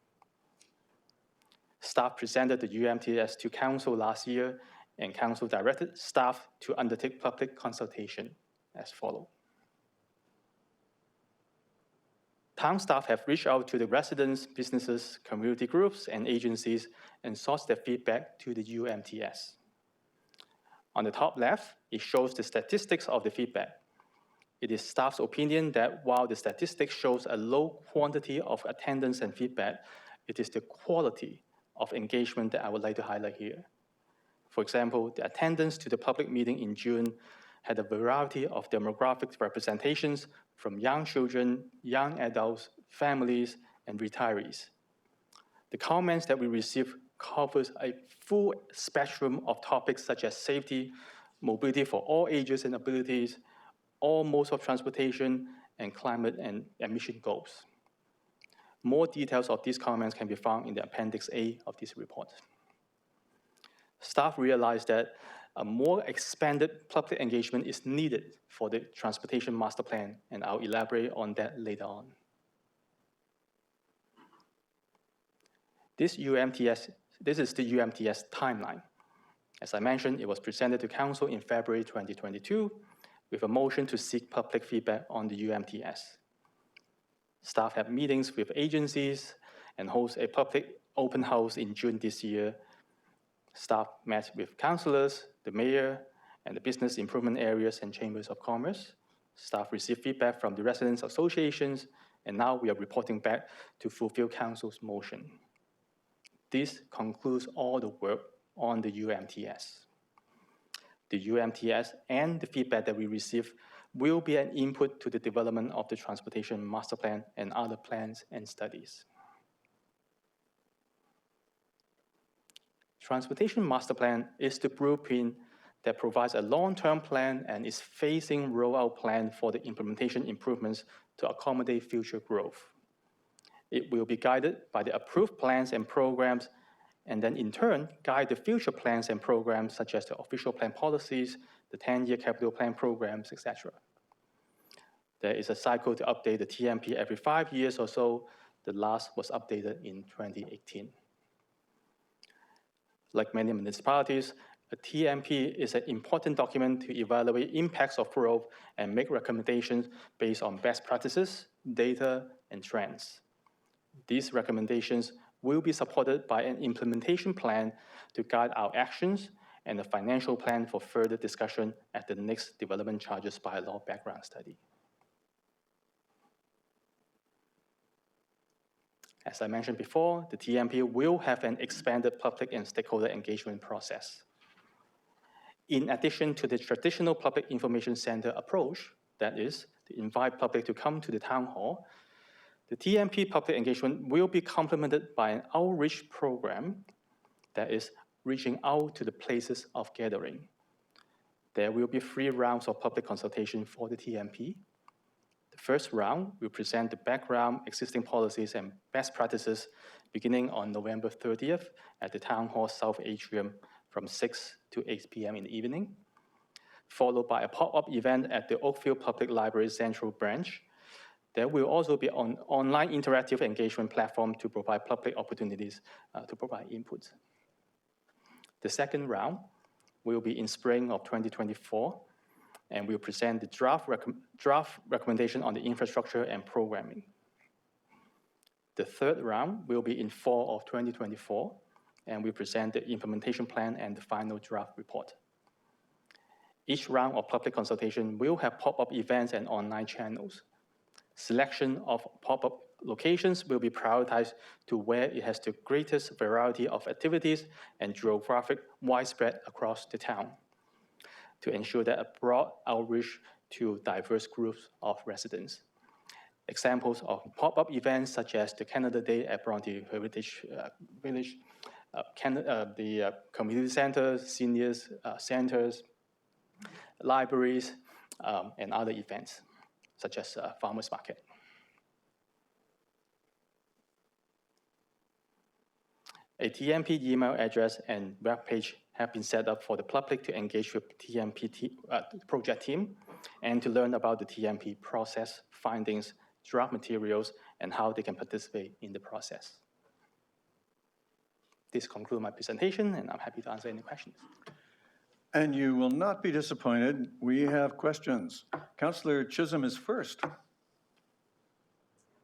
Staff presented the UMTS to Council last year, and Council directed staff to undertake public consultation as follows. Town staff have reached out to the residents, businesses, community groups, and agencies and sought their feedback to the UMTS. On the top left, it shows the statistics of the feedback. It is staff's opinion that while the statistics shows a low quantity of attendance and feedback, it is the quality of engagement that I would like to highlight here. For example, the attendance to the public meeting in June had a variety of demographic representations from young children, young adults, families, and retirees. The comments that we received covers a full spectrum of topics such as safety, mobility for all ages and abilities, all modes of transportation, and climate and emission goals. More details of these comments can be found in the Appendix A of this report. Staff realized that a more expanded public engagement is needed for the Transportation Master Plan, and I'll elaborate on that later on. This is the UMTS timeline. As I mentioned, it was presented to Council in February 2022 with a motion to seek public feedback on the UMTS. Staff had meetings with agencies and hosted a public open house in June this year. Staff met with councillors, the mayor, and the business improvement areas and chambers of commerce. Staff received feedback from the residents' associations, and now we are reporting back to fulfill Council's motion. This concludes all the work on the UMTS. The UMTS and the feedback that we receive will be an input to the development of the Transportation Master Plan and other plans and studies. Transportation Master Plan is the blueprint that provides a long-term plan and is phasing rollout plan for the implementation improvements to accommodate future growth. It will be guided by the approved plans and programs, and then in turn, guide the future plans and programs such as the official plan policies, the 10-year capital plan programs, etc. There is a cycle to update the TMP every 5 years or so. The last was updated in 2018. Like many municipalities, a TMP is an important document to evaluate impacts of growth and make recommendations based on best practices, data, and trends. These recommendations will be supported by an implementation plan to guide our actions and a financial plan for further discussion at the next Development Charges Bylaw background study. As I mentioned before, the TMP will have an expanded public and stakeholder engagement process. In addition to the traditional public information center approach, that is, to invite public to come to the town hall, the TMP public engagement will be complemented by an outreach program that is reaching out to the places of gathering. There will be 3 rounds of public consultation for the TMP. The first round will present the background, existing policies, and best practices beginning on November 30th at the Town Hall South Atrium from 6 to 8 p.m. in the evening, followed by a pop-up event at the Oakville Public Library Central Branch. There will also be an online interactive engagement platform to provide public opportunities to provide input. The second round will be in spring of 2024, and we'll present the draft recommendation on the infrastructure and programming. The third round will be in fall of 2024, and we present the implementation plan and the final draft report. Each round of public consultation will have pop-up events and online channels. Selection of pop-up locations will be prioritized to where it has the greatest variety of activities and geographic widespread across the town to ensure that a broad outreach to diverse groups of residents. Examples of pop-up events such as the Canada Day at Bronte Heritage Village, the community centers, seniors centers, libraries, and other events such as farmers market. A TMP email address and web page have been set up for the public to engage with TMP project team and to learn about the TMP process, findings, draft materials, and how they can participate in the process. This concludes my presentation, and I'm happy to answer any questions. And you will not be disappointed. We have questions. Councillor Chisholm is first.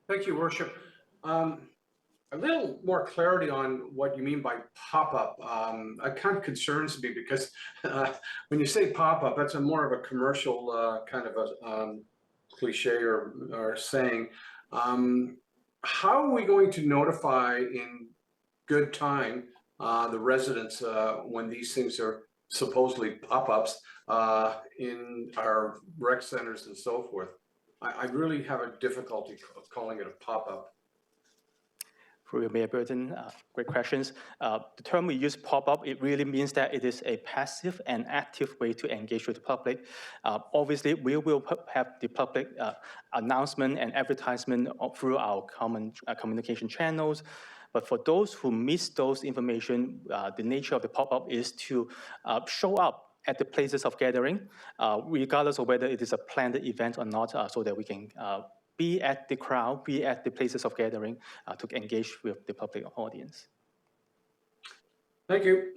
Thank you, Worship. A little more clarity on what you mean by pop-up. It kind of concerns me because when you say pop-up, that's more of a commercial kind of a cliche or saying. How are we going to notify in good time the residents when these things are supposedly pop-ups in our rec centers and so forth? I really have a difficulty calling it a pop-up. Through Mayor Burton, great questions. The term we use, pop-up, it really means that it is a passive and active way to engage with the public. Obviously, we will have the public announcement and advertisement through our common communication channels. But for those who miss those information, the nature of the pop-up is to show up at the places of gathering, regardless of whether it is a planned event or not, so that we can be at the crowd, be at the places of gathering to engage with the public audience. Thank you.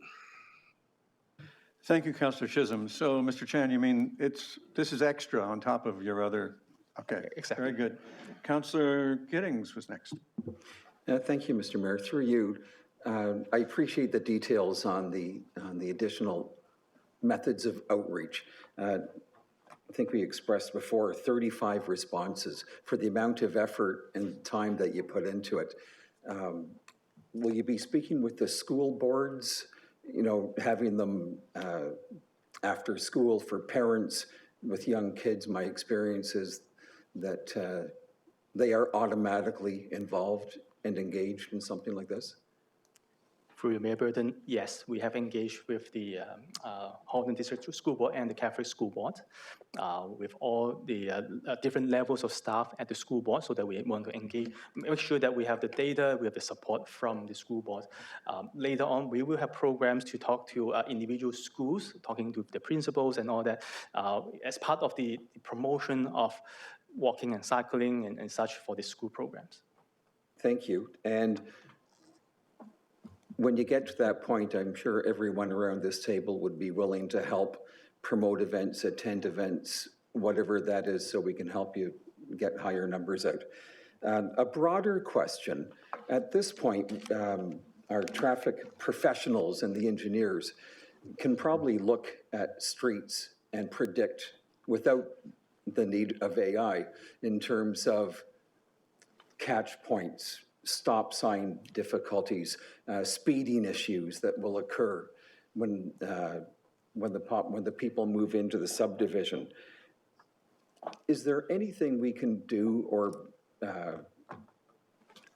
Thank you, Councillor Chisholm. So, Mr. Chan, you mean this is extra on top of your other, okay. Exactly. Very good. Councillor Giddings was next. Thank you, Mr. Mayor. Through you, I appreciate the details on the additional methods of outreach. I think we expressed before 35 responses for the amount of effort and time that you put into it. Will you be speaking with the school boards, having them after school for parents with young kids? My experience is that they are automatically involved and engaged in something like this. Through Mayor Burton, yes, we have engaged with the Halton District School Board and the Catholic School Board with all the different levels of staff at the school board, so that we want to engage, make sure that we have the data, we have the support from the school board. Later on, we will have programs to talk to individual schools, talking to the principals and all that, as part of the promotion of walking and cycling and such for the school programs. Thank you. And when you get to that point, I'm sure everyone around this table would be willing to help promote events, attend events, whatever that is, so we can help you get higher numbers out. A broader question, at this point, our traffic professionals and the engineers can probably look at streets and predict without the need of AI in terms of catch points, stop sign difficulties, speeding issues that will occur when the people move into the subdivision. Is there anything we can do or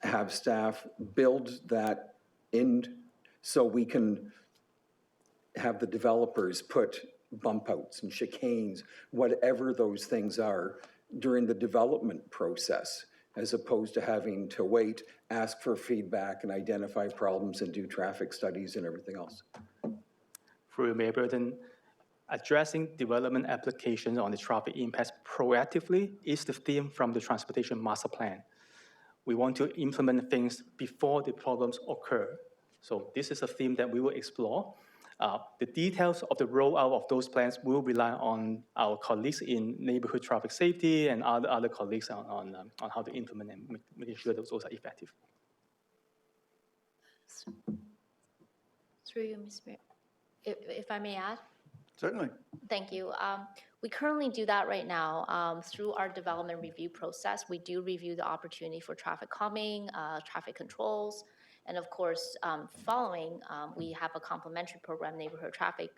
have staff build that in so we can have the developers put bump outs and chicanes, whatever those things are, during the development process, as opposed to having to wait, ask for feedback and identify problems and do traffic studies and everything else? Through Mayor Burton, addressing development applications on the traffic impacts proactively is the theme from the Transportation Master Plan. We want to implement things before the problems occur. So this is a theme that we will explore. The details of the rollout of those plans will rely on our colleagues in neighborhood traffic safety and other colleagues on how to implement and making sure that those are effective. Through you, Ms. Mayor. If I may add? Certainly. Thank you. We currently do that right now through our development review process. We do review the opportunity for traffic calming, traffic controls, and of course, following, we have a complementary program, neighborhood traffic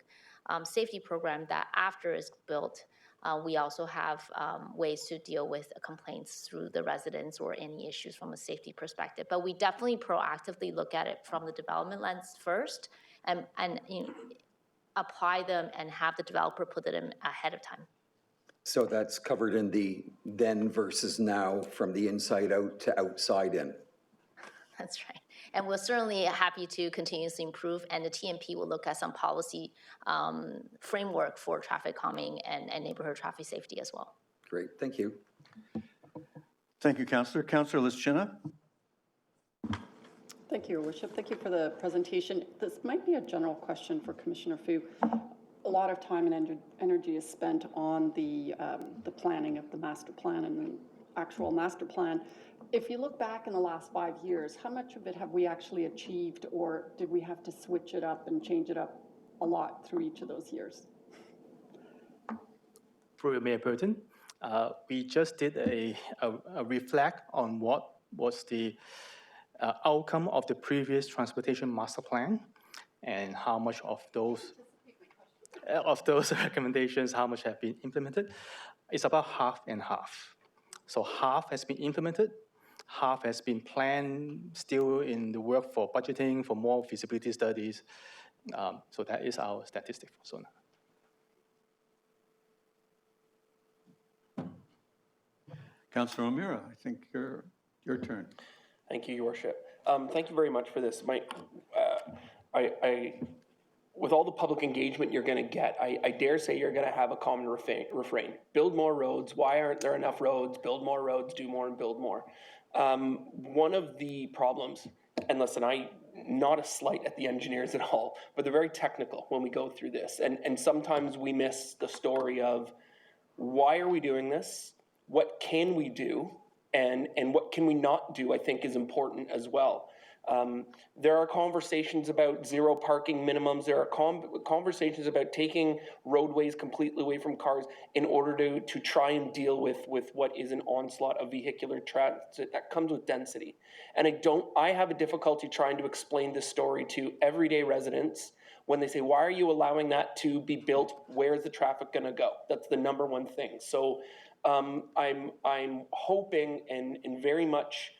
safety program, that after it's built, we also have ways to deal with complaints through the residents or any issues from a safety perspective. But we definitely proactively look at it from the development lens first, and you know, apply them and have the developer put it in ahead of time. So that's covered in the then versus now, from the inside out to outside in. That's right. And we're certainly happy to continuously improve, and the TMP will look at some policy framework for traffic calming and neighborhood traffic safety as well. Great, thank you. Thank you, Councillor. Councillor Lischina? Thank you, Your Worship. Thank you for the presentation. This might be a general question for Commissioner Fu. A lot of time and energy is spent on the planning of the master plan and the actual master plan. If you look back in the last 5 years, how much of it have we actually achieved, or did we have to switch it up and change it up a lot through each of those years? Through Mayor Burton, we just did a reflect on what was the outcome of the previous transportation master plan, and how much of those recommendations, how much have been implemented. It's about half and half. So half has been implemented, half has been planned, still in the work for budgeting, for more feasibility studies. So that is our statistic for so now. Councillor O'Meara, I think your turn. Thank you, Your Worship. Thank you very much for this. With all the public engagement you're going to get, I dare say you're going to have a common refrain. Build more roads. Why aren't there enough roads? Build more roads, do more, and build more. One of the problems, and listen, not a slight at the engineers at all, but they're very technical when we go through this. And sometimes we miss the story of why are we doing this? What can we do? And what can we not do, I think, is important as well. There are conversations about zero parking minimums. There are conversations about taking roadways completely away from cars in order to try and deal with what is an onslaught of vehicular transit that comes with density. And I have a difficulty trying to explain this story to everyday residents when they say, why are you allowing that to be built? Where's the traffic going to go? That's the number one thing. So I'm hoping and very much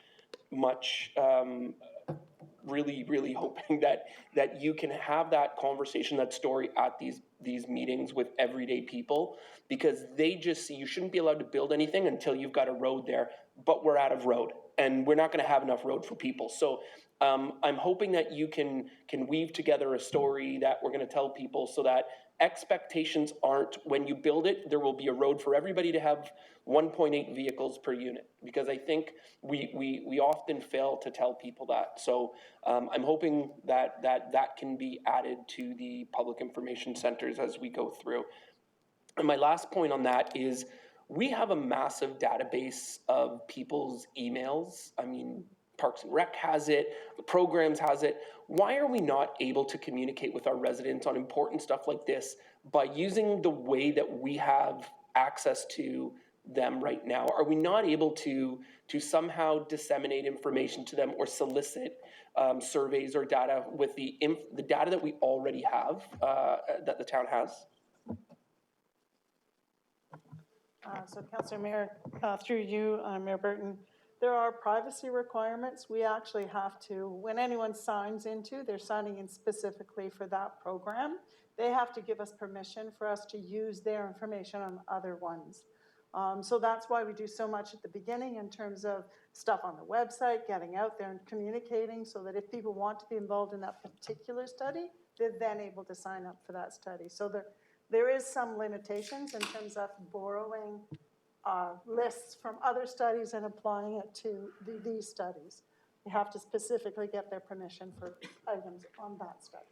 really hoping that you can have that conversation, that story at these meetings with everyday people, because they just see you shouldn't be allowed to build anything until you've got a road there, but we're out of road and we're not going to have enough road for people. So I'm hoping that you can weave together a story that we're going to tell people, so that expectations aren't when you build it, there will be a road for everybody to have 1.8 vehicles per unit, because I think we often fail to tell people that. So I'm hoping that can be added to the public information centers as we go through. And my last point on that is we have a massive database of people's emails. I mean, Parks and Rec has it, the programs has it. Why are we not able to communicate with our residents on important stuff like this by using the way that we have access to them right now? Are we not able to somehow disseminate information to them or solicit surveys or data with the data that we already have, that the town has? So Councillor Mayor, through you, Mayor Burton, there are privacy requirements. We actually have to, when anyone signs into, they're signing in specifically for that program. They have to give us permission for us to use their information on other ones. So that's why we do so much at the beginning in terms of stuff on the website, getting out there and communicating, so that if people want to be involved in that particular study, they're then able to sign up for that study. So there is some limitations in terms of borrowing lists from other studies and applying it to these studies. You have to specifically get their permission for items on that study.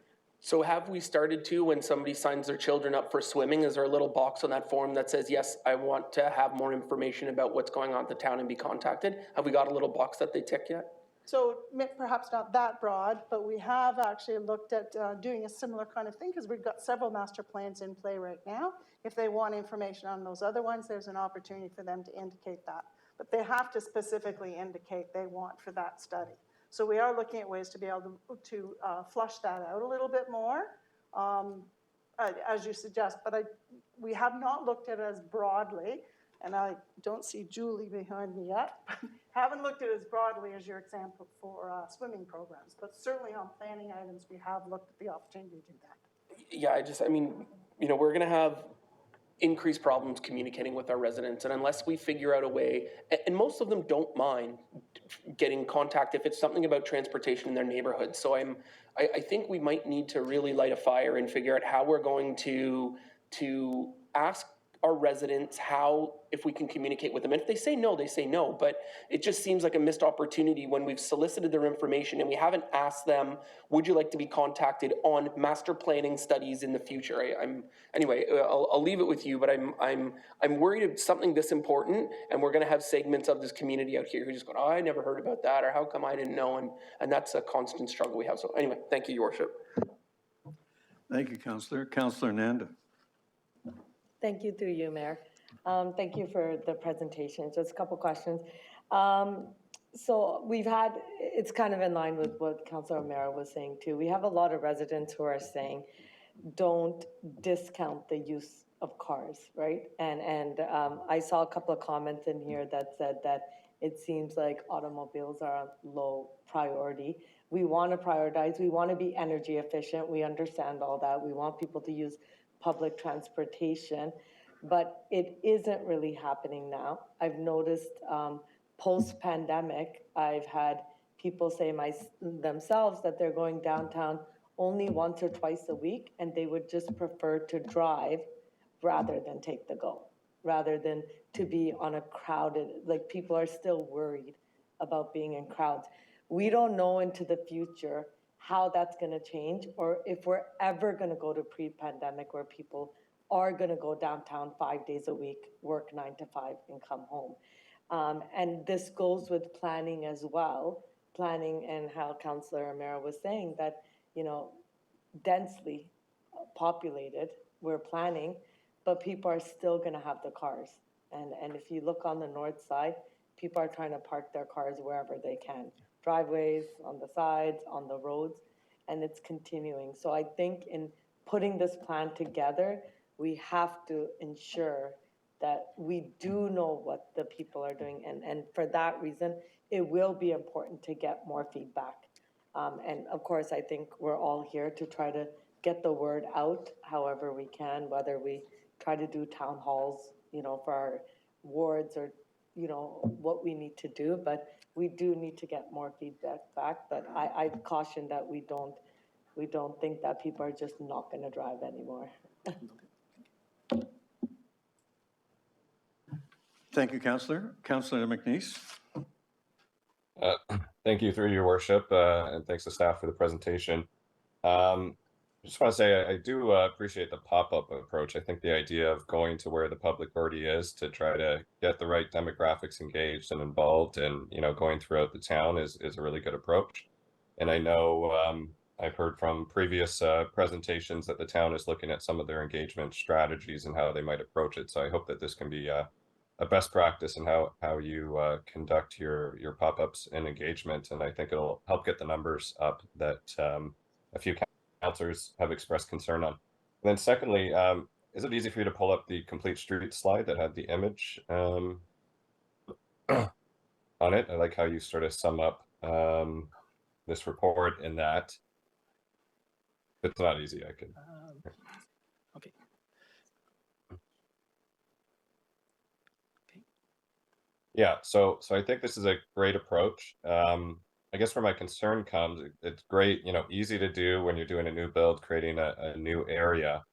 So have we started to, when somebody signs their children up for swimming, is there a little box on that form that says, yes, I want to have more information about what's going on at the town and be contacted? Have we got a little box that they tick yet? So perhaps not that broad, but we have actually looked at doing a similar kind of thing because we've got several master plans in play right now. If they want information on those other ones, there's an opportunity for them to indicate that. But they have to specifically indicate they want for that study. So we are looking at ways to be able to flush that out a little bit more, as you suggest. But we have not looked at it as broadly, and I don't see Julie behind me yet. Haven't looked at it as broadly as your example for swimming programs, but certainly on planning items, we have looked at the opportunity to do that. Yeah, I mean, you know, we're gonna have increased problems communicating with our residents, and unless we figure out a way, and most of them don't mind getting contact if it's something about transportation in their neighborhood. So I think we might need to really light a fire and figure out how we're going to ask our residents how, if we can communicate with them. And if they say no, they say no, but it just seems like a missed opportunity when we've solicited their information and we haven't asked them, would you like to be contacted on master planning studies in the future? Anyway, I'll leave it with you, but I'm worried of something this important, and we're gonna have segments of this community out here who just go, oh, I never heard about that, or how come I didn't know? And that's a constant struggle we have. So anyway, thank you, Your Worship. Thank you, Councillor. Councillor Nanda. Thank you, through you, Mayor. Thank you for the presentation. Just a couple questions. So we've had, it's kind of in line with what Councillor O'Meara was saying too. We have a lot of residents who are saying, don't discount the use of cars, right? And I saw a couple of comments in here that said that it seems like automobiles are a low priority. We want to prioritize. We want to be energy efficient. We understand all that. We want people to use public transportation, but it isn't really happening now. I've noticed post-pandemic, I've had people say themselves that they're going downtown only once or twice a week, and they would just prefer to drive rather than take the go, rather than to be on a crowded, like people are still worried about being in crowds. We don't know into the future how that's going to change, or if we're ever going to go to pre-pandemic where people are going to go downtown 5 days a week, work 9 to 5 and come home. And this goes with planning as well, planning, and how Councillor O'Meara was saying that, you know, densely populated, we're planning, but people are still going to have the cars. And if you look on the north side, people are trying to park their cars wherever they can. Driveways, on the sides, on the roads, and it's continuing. So I think in putting this plan together, we have to ensure that we do know what the people are doing. And for that reason, it will be important to get more feedback. And of course, I think we're all here to try to get the word out however we can, whether we try to do town halls, you know, for our wards, or, you know, what we need to do, but we do need to get more feedback back. But I caution that we don't think that people are just not going to drive anymore. Thank you, Councillor. Councillor McNeice. Thank you, through your worship, and thanks to staff for the presentation. I just want to say I do appreciate the pop-up approach. I think the idea of going to where the public already is to try to get the right demographics engaged and involved, and, you know, going throughout the town is a really good approach. And I know I've heard from previous presentations that the town is looking at some of their engagement strategies and how they might approach it. So I hope that this can be a best practice in how you conduct your pop-ups and engagement. And I think it'll help get the numbers up that a few councillors have expressed concern on. And then secondly, is it easy for you to pull up the complete street slide that had the image on it? I like how you sort of sum up this report in that. It's not easy, I could. Okay. Yeah, so I think this is a great approach. I guess where my concern comes, it's great, you know, easy to do when you're doing a new build, creating a new area.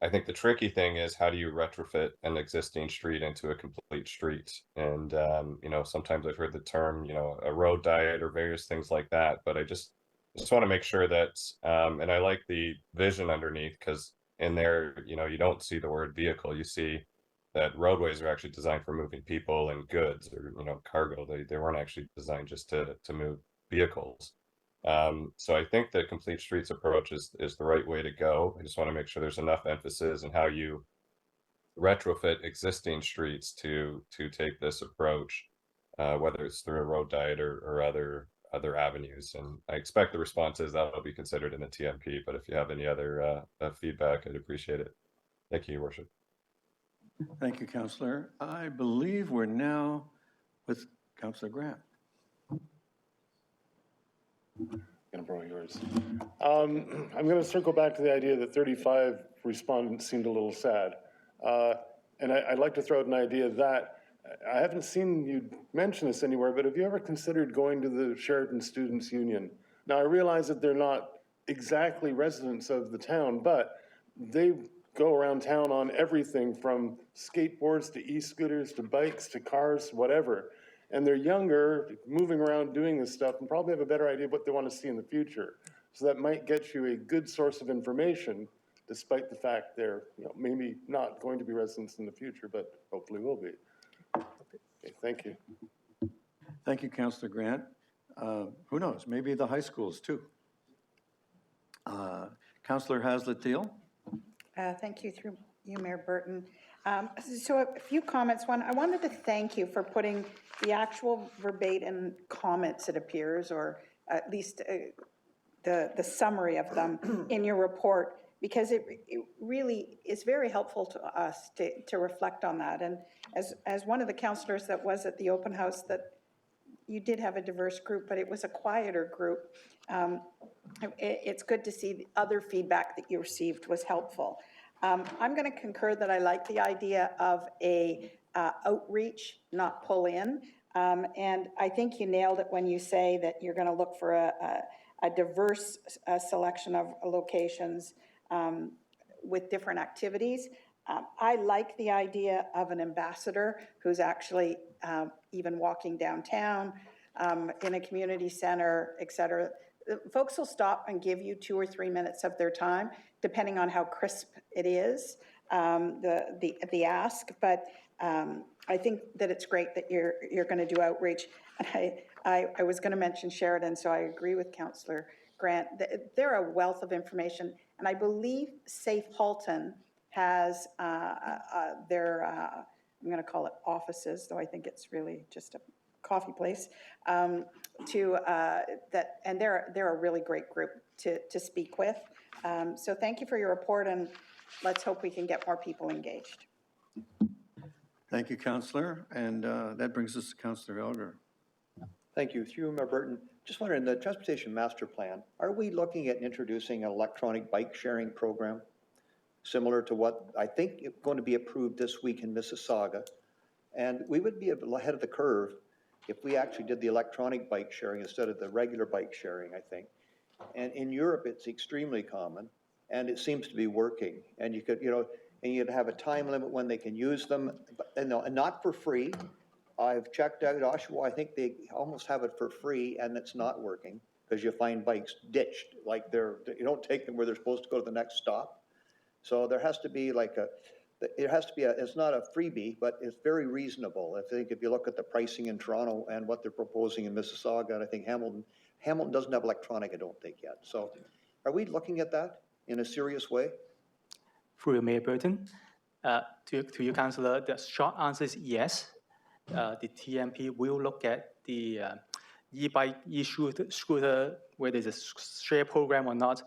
I think the tricky thing is, how do you retrofit an existing street into a complete street? And, you know, sometimes I've heard the term, you know, a road diet or various things like that, but just want to make sure that, and I like the vision underneath, because in there, you know, you don't see the word vehicle, you see that roadways are actually designed for moving people and goods, or, you know, cargo. They weren't actually designed just to move vehicles. So I think the complete streets approach is the right way to go. I just want to make sure there's enough emphasis in how you retrofit existing streets to take this approach, whether it's through a road diet or other avenues. And I expect the response is that will be considered in the TMP, but if you have any other feedback, I'd appreciate it. Thank you, Your Worship. Thank you, Councillor. I believe we're now with Councillor Grant. Gonna borrow yours. I'm gonna circle back to the idea that 35 respondents seemed a little sad. And I'd like to throw out an idea that I haven't seen you mention this anywhere, but have you ever considered going to the Sheraton Students' Union? Now, I realize that they're not exactly residents of the town, but they go around town on everything from skateboards to e-scooters to bikes to cars, whatever. And they're younger, moving around doing this stuff, and probably have a better idea of what they want to see in the future. So that might get you a good source of information, despite the fact they're, you know, maybe not going to be residents in the future, but hopefully will be. Okay, thank you. Thank you, Councillor Grant. Who knows, maybe the high schools too. Councillor Haslett-Deal. Thank you, through you, Mayor Burton. So a few comments. One, I wanted to thank you for putting the actual verbatim comments, it appears, or at least the summary of them in your report, because it really is very helpful to us to reflect on that. And as one of the councillors that was at the open house, that you did have a diverse group, but it was a quieter group. It's good to see the other feedback that you received was helpful. I'm going to concur that I like the idea of a outreach, not pull in. And I think you nailed it when you say that you're going to look for a diverse selection of locations with different activities. I like the idea of an ambassador who's actually even walking downtown, in a community center, et cetera. Folks will stop and give you 2 or 3 minutes of their time, depending on how crisp it is, the ask. But I think that it's great that you're going to do outreach. And I was going to mention Sheridan, so I agree with Councillor Grant. They're a wealth of information, and I believe Safe Halton has their, I'm going to call it offices, though I think it's really just a coffee place, and they're a really great group to speak with. So thank you for your report, and let's hope we can get more people engaged. Thank you, Councillor. And that brings us to Councillor Elgar. Thank you. Through Mayor Burton, just wondering, the Transportation Master Plan, are we looking at introducing an electronic bike sharing program similar to what I think is going to be approved this week in Mississauga? And we would be ahead of the curve if we actually did the electronic bike sharing instead of the regular bike sharing, I think. And in Europe, it's extremely common, and it seems to be working. And you could, you know, and you'd have a time limit when they can use them, and not for free. I've checked out Oshawa, I think they almost have it for free, and it's not working, because you find bikes ditched, like you don't take them where they're supposed to go to the next stop. So there has to be like it's not a freebie, but it's very reasonable. I think if you look at the pricing in Toronto and what they're proposing in Mississauga, and I think Hamilton doesn't have electronic, I don't think yet. So are we looking at that in a serious way? Through Mayor Burton, to you, Councillor, the short answer is yes. The TMP will look at the e-bike, e-scooter, whether it's a share program or not.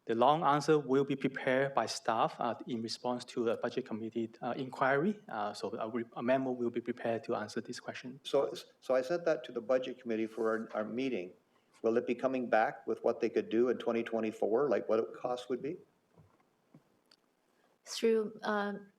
The long answer will be prepared by staff in response to a budget committee inquiry. So a memo will be prepared to answer this question. So I sent that to the budget committee for our meeting. Will it be coming back with what they could do in 2024, like what it cost would be? Through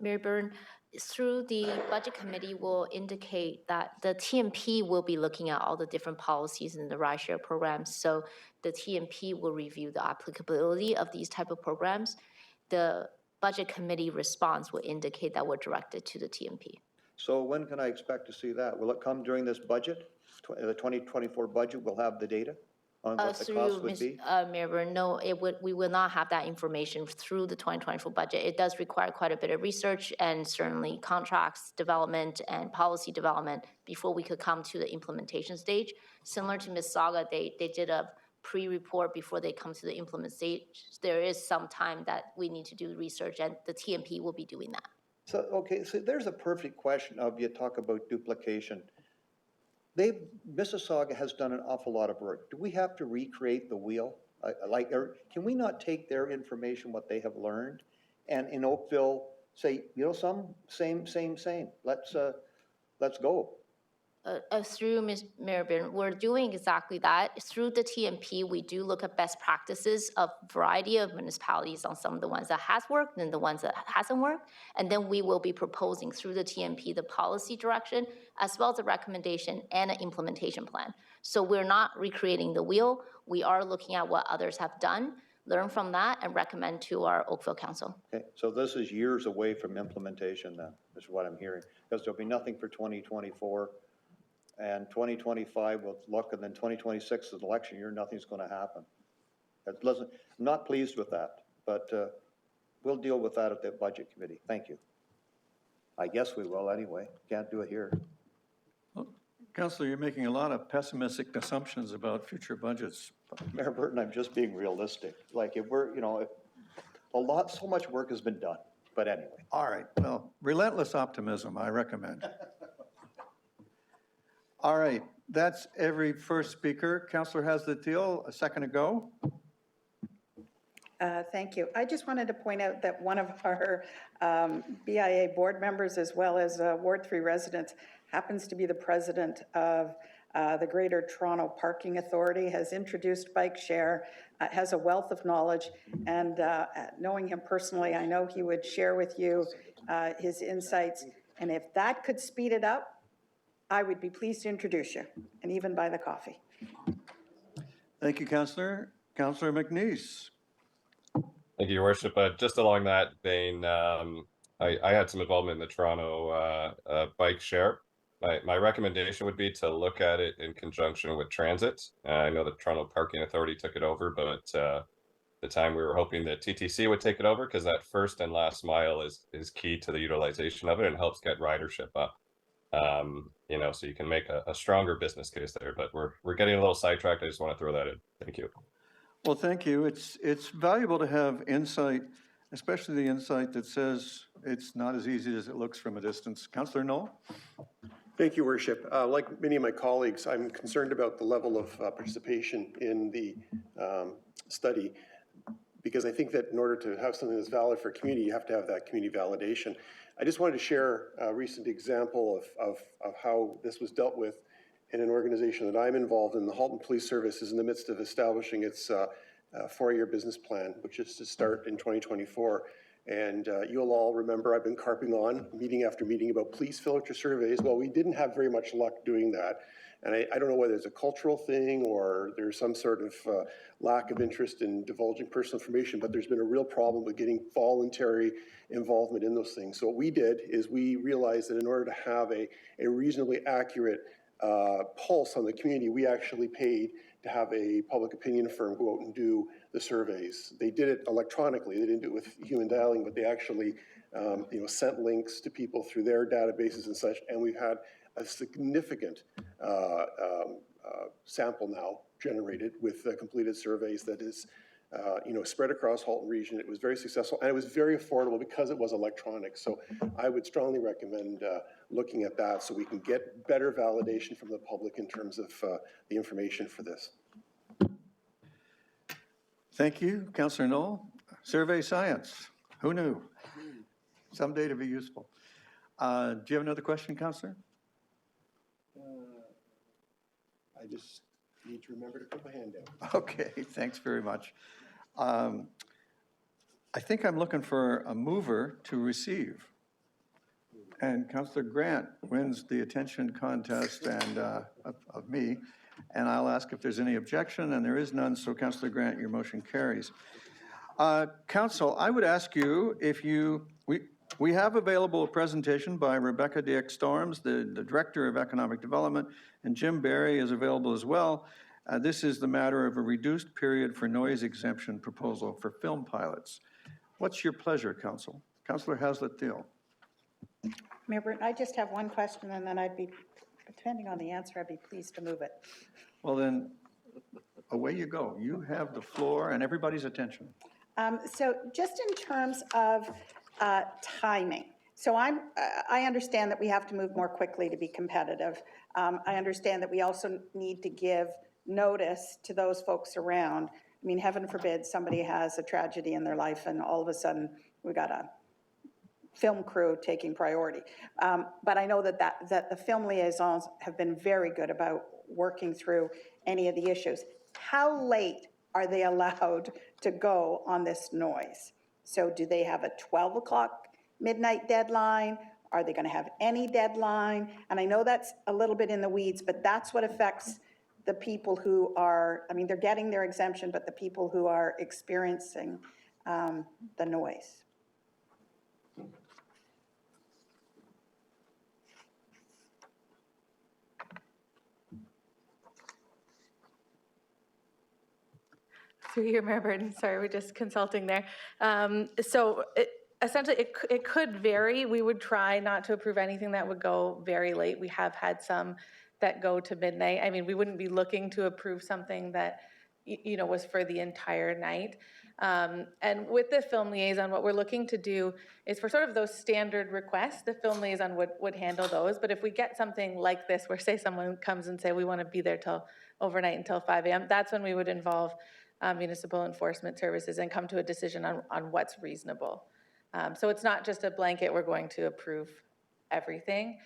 Mayor Byrne, through the budget committee will indicate that the TMP will be looking at all the different policies in the rideshare programs. So the TMP will review the applicability of these type of programs. The budget committee response will indicate that we're directed to the TMP. So when can I expect to see that? Will it come during this budget? The 2024 budget will have the data? on what the Through cost would be? Mayor Byrne, no, we will not have that information through the 2024 budget. It does require quite a bit of research and certainly contracts development and policy development before we could come to the implementation stage. Similar to Mississauga, they did a pre-report before they come to the implement stage. There is some time that we need to do research, and the TMP will be doing that. So, okay, so there's a perfect question of, you talk about duplication. Mississauga has done an awful lot of work. Do we have to recreate the wheel? Or can we not take their information, what they have learned, and in Oakville say, same. Let's go. Through Mayor Byrne, we're doing exactly that. Through the TMP, we do look at best practices of variety of municipalities on some of the ones that has worked and the ones that hasn't worked. And then we will be proposing through the TMP, the policy direction, as well as a recommendation and an implementation plan. So we're not recreating the wheel. We are looking at what others have done, learn from that, and recommend to our Oakville Council. Okay, so this is years away from implementation then, is what I'm hearing. Because there'll be nothing for 2024. And 2025 will look, and then 2026 is the election year, nothing's going to happen. I'm not pleased with that, but we'll deal with that at the budget committee. Thank you. I guess we will anyway. Can't do it here. Well, Councillor, you're making a lot of pessimistic assumptions about future budgets. Mayor Burton, I'm just being realistic. Like if so much work has been done, but anyway. All right, well, relentless optimism, I recommend. All right, that's every first speaker. Councillor Hasleteel, a second ago. Thank you. I just wanted to point out that one of our BIA board members, as well as Ward 3 residents, happens to be the president of the Greater Toronto Parking Authority, has introduced bike share, has a wealth of knowledge, and knowing him personally, I know he would share with you his insights. And if that could speed it up, I would be pleased to introduce you, and even buy the coffee. Thank you, Councillor. Councillor McNeice. Thank you, Your Worship. Just along that vein, I had some involvement in the Toronto bike share. My recommendation would be to look at it in conjunction with transit. I know the Toronto Parking Authority took it over, but the time we were hoping that TTC would take it over, because that first and last mile is key to the utilization of it and helps get ridership up. So you can make a stronger business case there, but we're getting a little sidetracked. I just want to throw that in. Thank you. Well, thank you. It's valuable to have insight, especially the insight that says it's not as easy as it looks from a distance. Councillor Knoll? Thank you, Worship. Like many of my colleagues, I'm concerned about the level of participation in the study, because I think that in order to have something that's valid for a community, you have to have that community validation. I just wanted to share a recent example of how this was dealt with in an organization that I'm involved in. The Halton Police Service is in the midst of establishing its 4-year business plan, which is to start in 2024. And you'll all remember I've been carping on meeting after meeting about please fill out your surveys. Well, we didn't have very much luck doing that. And I don't know whether it's a cultural thing or there's some sort of lack of interest in divulging personal information, but there's been a real problem with getting voluntary involvement in those things. So what we did is we realized that in order to have a reasonably accurate pulse on the community, we actually paid to have a public opinion firm go out and do the surveys. They did it electronically. They didn't do it with human dialing, but they actually sent links to people through their databases and such. And we've had a significant sample now generated with completed surveys that is spread across Halton region. It was very successful, and it was very affordable because it was electronic. So I would strongly recommend looking at that so we can get better validation from the public in terms of the information for this. Thank you, Councillor Knoll. Survey science, who knew? Someday to be useful. Do you have another question, Councillor? I just need to remember to put my hand down. Okay, thanks very much. I think I'm looking for a mover to receive. And Councillor Grant wins the attention contest and of me. And I'll ask if there's any objection, and there is none. So Councillor Grant, your motion carries. Council, I would ask you if we have available a presentation by Rebecca DX Storms, the Director of Economic Development, and Jim Barry is available as well. This is the matter of a reduced period for noise exemption proposal for film pilots. What's your pleasure, Council? Councillor Haslett-Thiel. Mayor Burton, I just have one question, and then I'd be, depending on the answer, I'd be pleased to move it. Well, then, away you go. You have the floor and everybody's attention. So just in terms of timing, so I understand that we have to move more quickly to be competitive. I understand that we also need to give notice to those folks around. I mean, heaven forbid somebody has a tragedy in their life and all of a sudden we got a film crew taking priority. But I know that the film liaisons have been very good about working through any of the issues. How late are they allowed to go on this noise? So do they have a 12 o'clock midnight deadline? Are they going to have any deadline? And I know that's a little bit in the weeds, but that's what affects the people who are, I mean, they're getting their exemption, but the people who are experiencing the noise. Through your Mayor Burton, sorry, we're just consulting there. Essentially, it could vary. We would try not to approve anything that would go very late. We have had some that go to midnight. I mean, we wouldn't be looking to approve something that, you know, was for the entire night. And with the film liaison, what we're looking to do is for sort of those standard requests, the film liaison would handle those. But if we get something like this, where say someone comes and say, we want to be there till overnight until 5 a.m., that's when we would involve municipal enforcement services and come to a decision on what's reasonable. So it's not just a blanket, we're going to approve everything.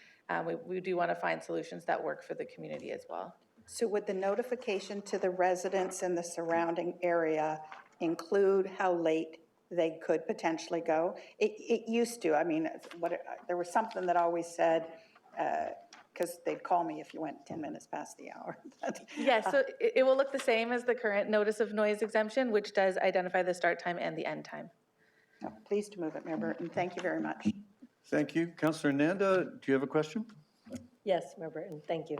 We do want to find solutions that work for the community as well. So would the notification to the residents in the surrounding area include how late they could potentially go? It used to. I mean, there was something that always said, because they'd call me if you went 10 minutes past the hour. Yes, so it will look the same as the current notice of noise exemption, which does identify the start time and the end time. No, pleased to move it, Mayor Burton. Thank you very much. Thank you. Councillor Nanda, do you have a question? Yes, Mayor Burton, thank you.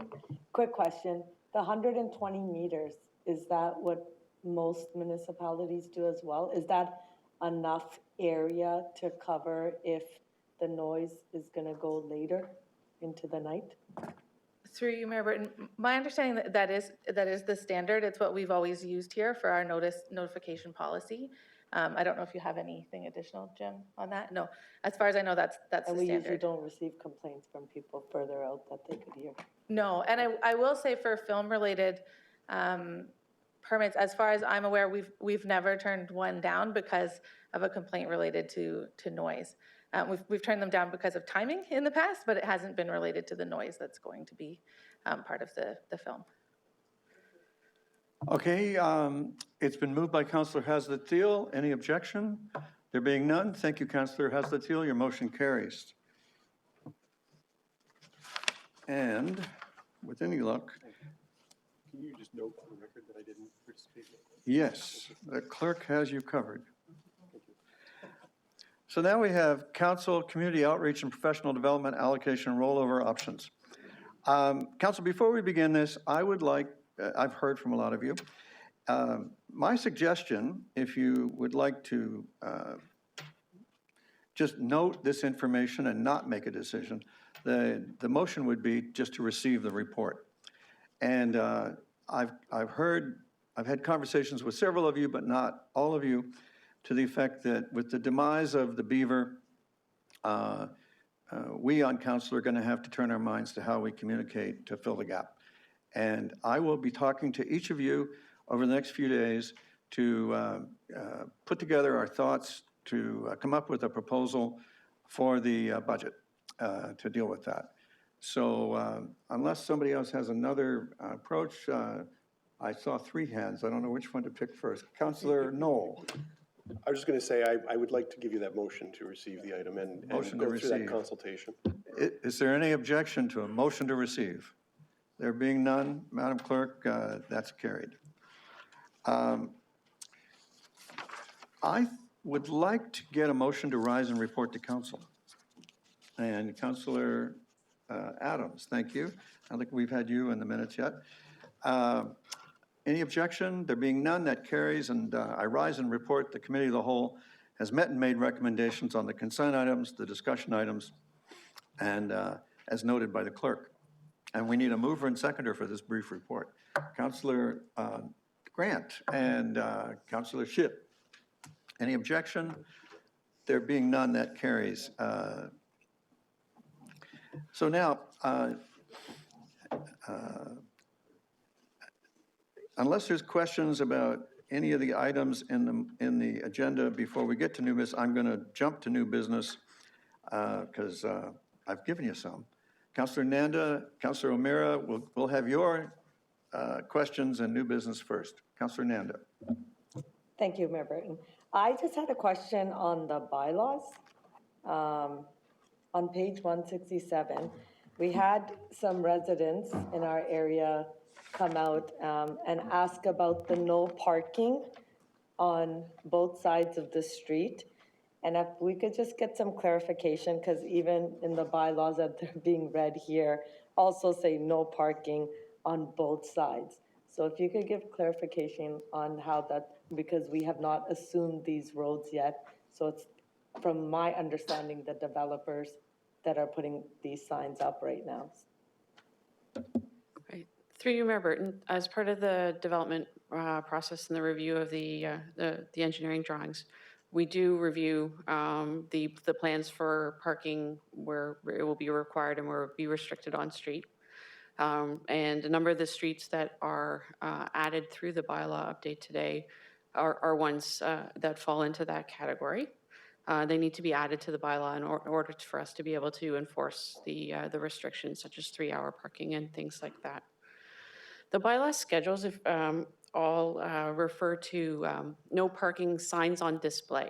Quick question. The 120 meters, is that what most municipalities do as well? Is that enough area to cover if the noise is going to go later into the night? Through you, Mayor Burton, my understanding that is the standard. It's what we've always used here for our notification policy. I don't know if you have anything additional, Jim, on that? No, as far as I know, that's the standard. And we usually don't receive complaints from people further out that they could hear. No, and I will say for film-related permits, as far as I'm aware, we've never turned one down because of a complaint related to noise. We've turned them down because of timing in the past, but it hasn't been related to the noise that's going to be part of the film. Okay, it's been moved by Councillor Haslett-Thiel. Any objection? There being none, thank you, Councillor Haslett-Thiel. Your motion carries. And with any luck, Can you just note on the record that I didn't participate? yes, the clerk has you covered. So now we have council, community outreach, and professional development allocation rollover options. Council, before we begin this, I would like, I've heard from a lot of you. My suggestion, if you would like to just note this information and not make a decision, the motion would be just to receive the report. And I've had conversations with several of you, but not all of you, to the effect that with the demise of the Beaver, we on council are going to have to turn our minds to how we communicate to fill the gap. And I will be talking to each of you over the next few days to put together our thoughts, to come up with a proposal for the budget to deal with that. So unless somebody else has another approach, I saw three hands. I don't know which one to pick first. Councillor Knoll. I was just going to say, I would like to give you that motion to receive the item and go through that consultation. Is there any objection to a motion to receive? There being none, Madam Clerk, that's carried. I would like to get a motion to rise and report to council. And Councillor Adams, thank you. I don't think we've had you in the minutes yet. Any objection? There being none, that carries, and I rise and report the Committee of the Whole has met and made recommendations on the consent items, the discussion items, and as noted by the clerk. And we need a mover and seconder for this brief report. Councillor Grant and Councillor Shipp. Any objection? There being none, that carries. So now, unless there's questions about any of the items in the agenda before we get to new business, I'm going to jump to new business because I've given you some. Councillor Nanda, Councillor O'Meara, we'll have your questions and new business first. Councillor Nanda. Thank you, Mayor Burton. I just had a question on the bylaws. On page 167, we had some residents in our area come out and ask about the no parking on both sides of the street. And if we could just get some clarification, because even in the bylaws that they're being read here, also say no parking on both sides. So if you could give clarification on how that, because we have not assumed these roads yet. So it's, from my understanding, the developers that are putting these signs up right now. Right. Through you, Mayor Burton, as part of the development process and the review of the engineering drawings, we do review the plans for parking where it will be required and where it will be restricted on street. And a number of the streets that are added through the bylaw update today are ones that fall into that category. They need to be added to the bylaw in order for us to be able to enforce the restrictions such as 3-hour parking and things like that. The bylaw schedules all refer to no parking signs on display.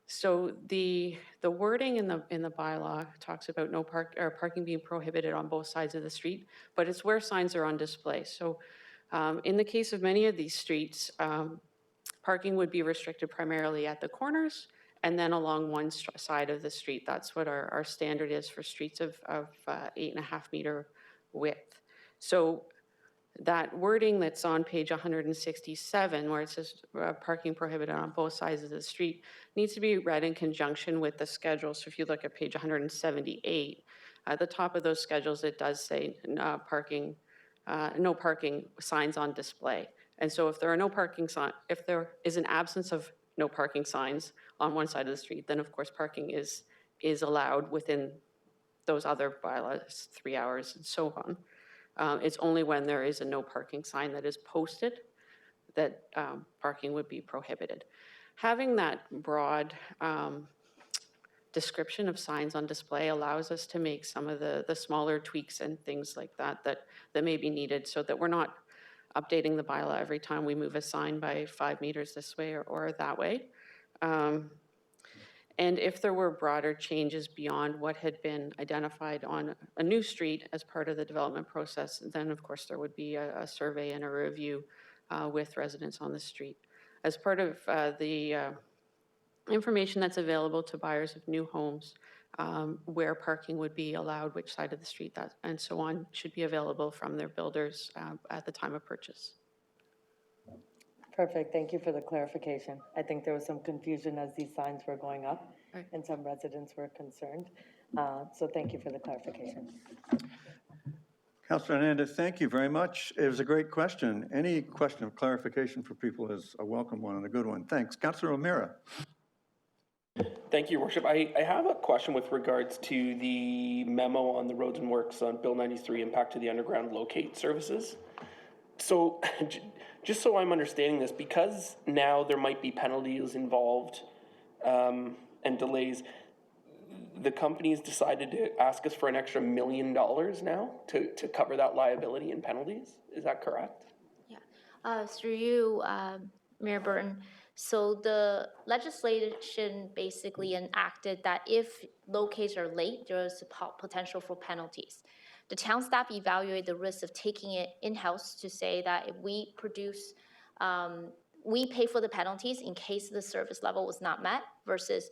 So the wording in the bylaw talks about no parking being prohibited on both sides of the street, but it's where signs are on display. So in the case of many of these streets, parking would be restricted primarily at the corners and then along one side of the street. That's what our standard is for streets of 8.5 meter width. So that wording that's on page 167, where it says parking prohibited on both sides of the street, needs to be read in conjunction with the schedule. So if you look at page 178, at the top of those schedules, it does say no parking signs on display. And so if there are no parking signs, if there is an absence of no parking signs on one side of the street, then of course parking is allowed within those other bylaws, 3 hours and so on. It's only when there is a no parking sign that is posted that parking would be prohibited. Having that broad description of signs on display allows us to make some of the smaller tweaks and things like that may be needed so that we're not updating the bylaw every time we move a sign by 5 meters this way or that way. And if there were broader changes beyond what had been identified on a new street as part of the development process, then of course there would be a survey and a review with residents on the street. As part of the information that's available to buyers of new homes, where parking would be allowed, which side of the street, and so on, should be available from their builders at the time of purchase. Perfect, thank you for the clarification. I think there was some confusion as these signs were going up and some residents were concerned. So thank you for the clarification. Councillor Nanda, thank you very much. It was a great question. Any question of clarification for people is a welcome one and a good one. Thanks. Councillor O'Meara. Thank you, Your Worship. I have a question with regards to the memo on the roads and works on Bill 93, impact to the underground locate services. So just so I'm understanding this, because now there might be penalties involved and delays, the company's decided to ask us for an extra $1 million now to cover that liability and penalties. Is that correct? Yeah. Through you, Mayor Burton. So the legislation basically enacted that if locates are late, there is a potential for penalties. The town staff evaluate the risk of taking it in-house to say that if we produce, we pay for the penalties in case the service level was not met versus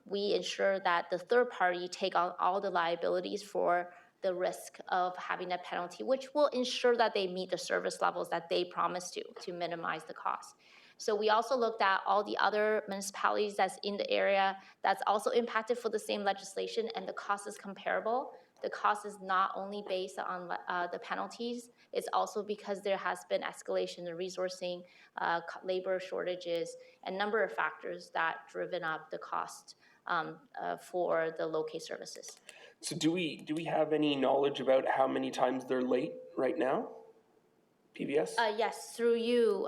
we ensure that the third party take on all the liabilities for the risk of having a penalty, which will ensure that they meet the service levels that they promised to minimize the cost. So we also looked at all the other municipalities that's in the area that's also impacted for the same legislation, and the cost is comparable. The cost is not only based on the penalties, it's also because there has been escalation in resourcing, labor shortages, and number of factors that driven up the cost for the locate services. So do we have any knowledge about how many times they're late right now? PBS? Yes, through you,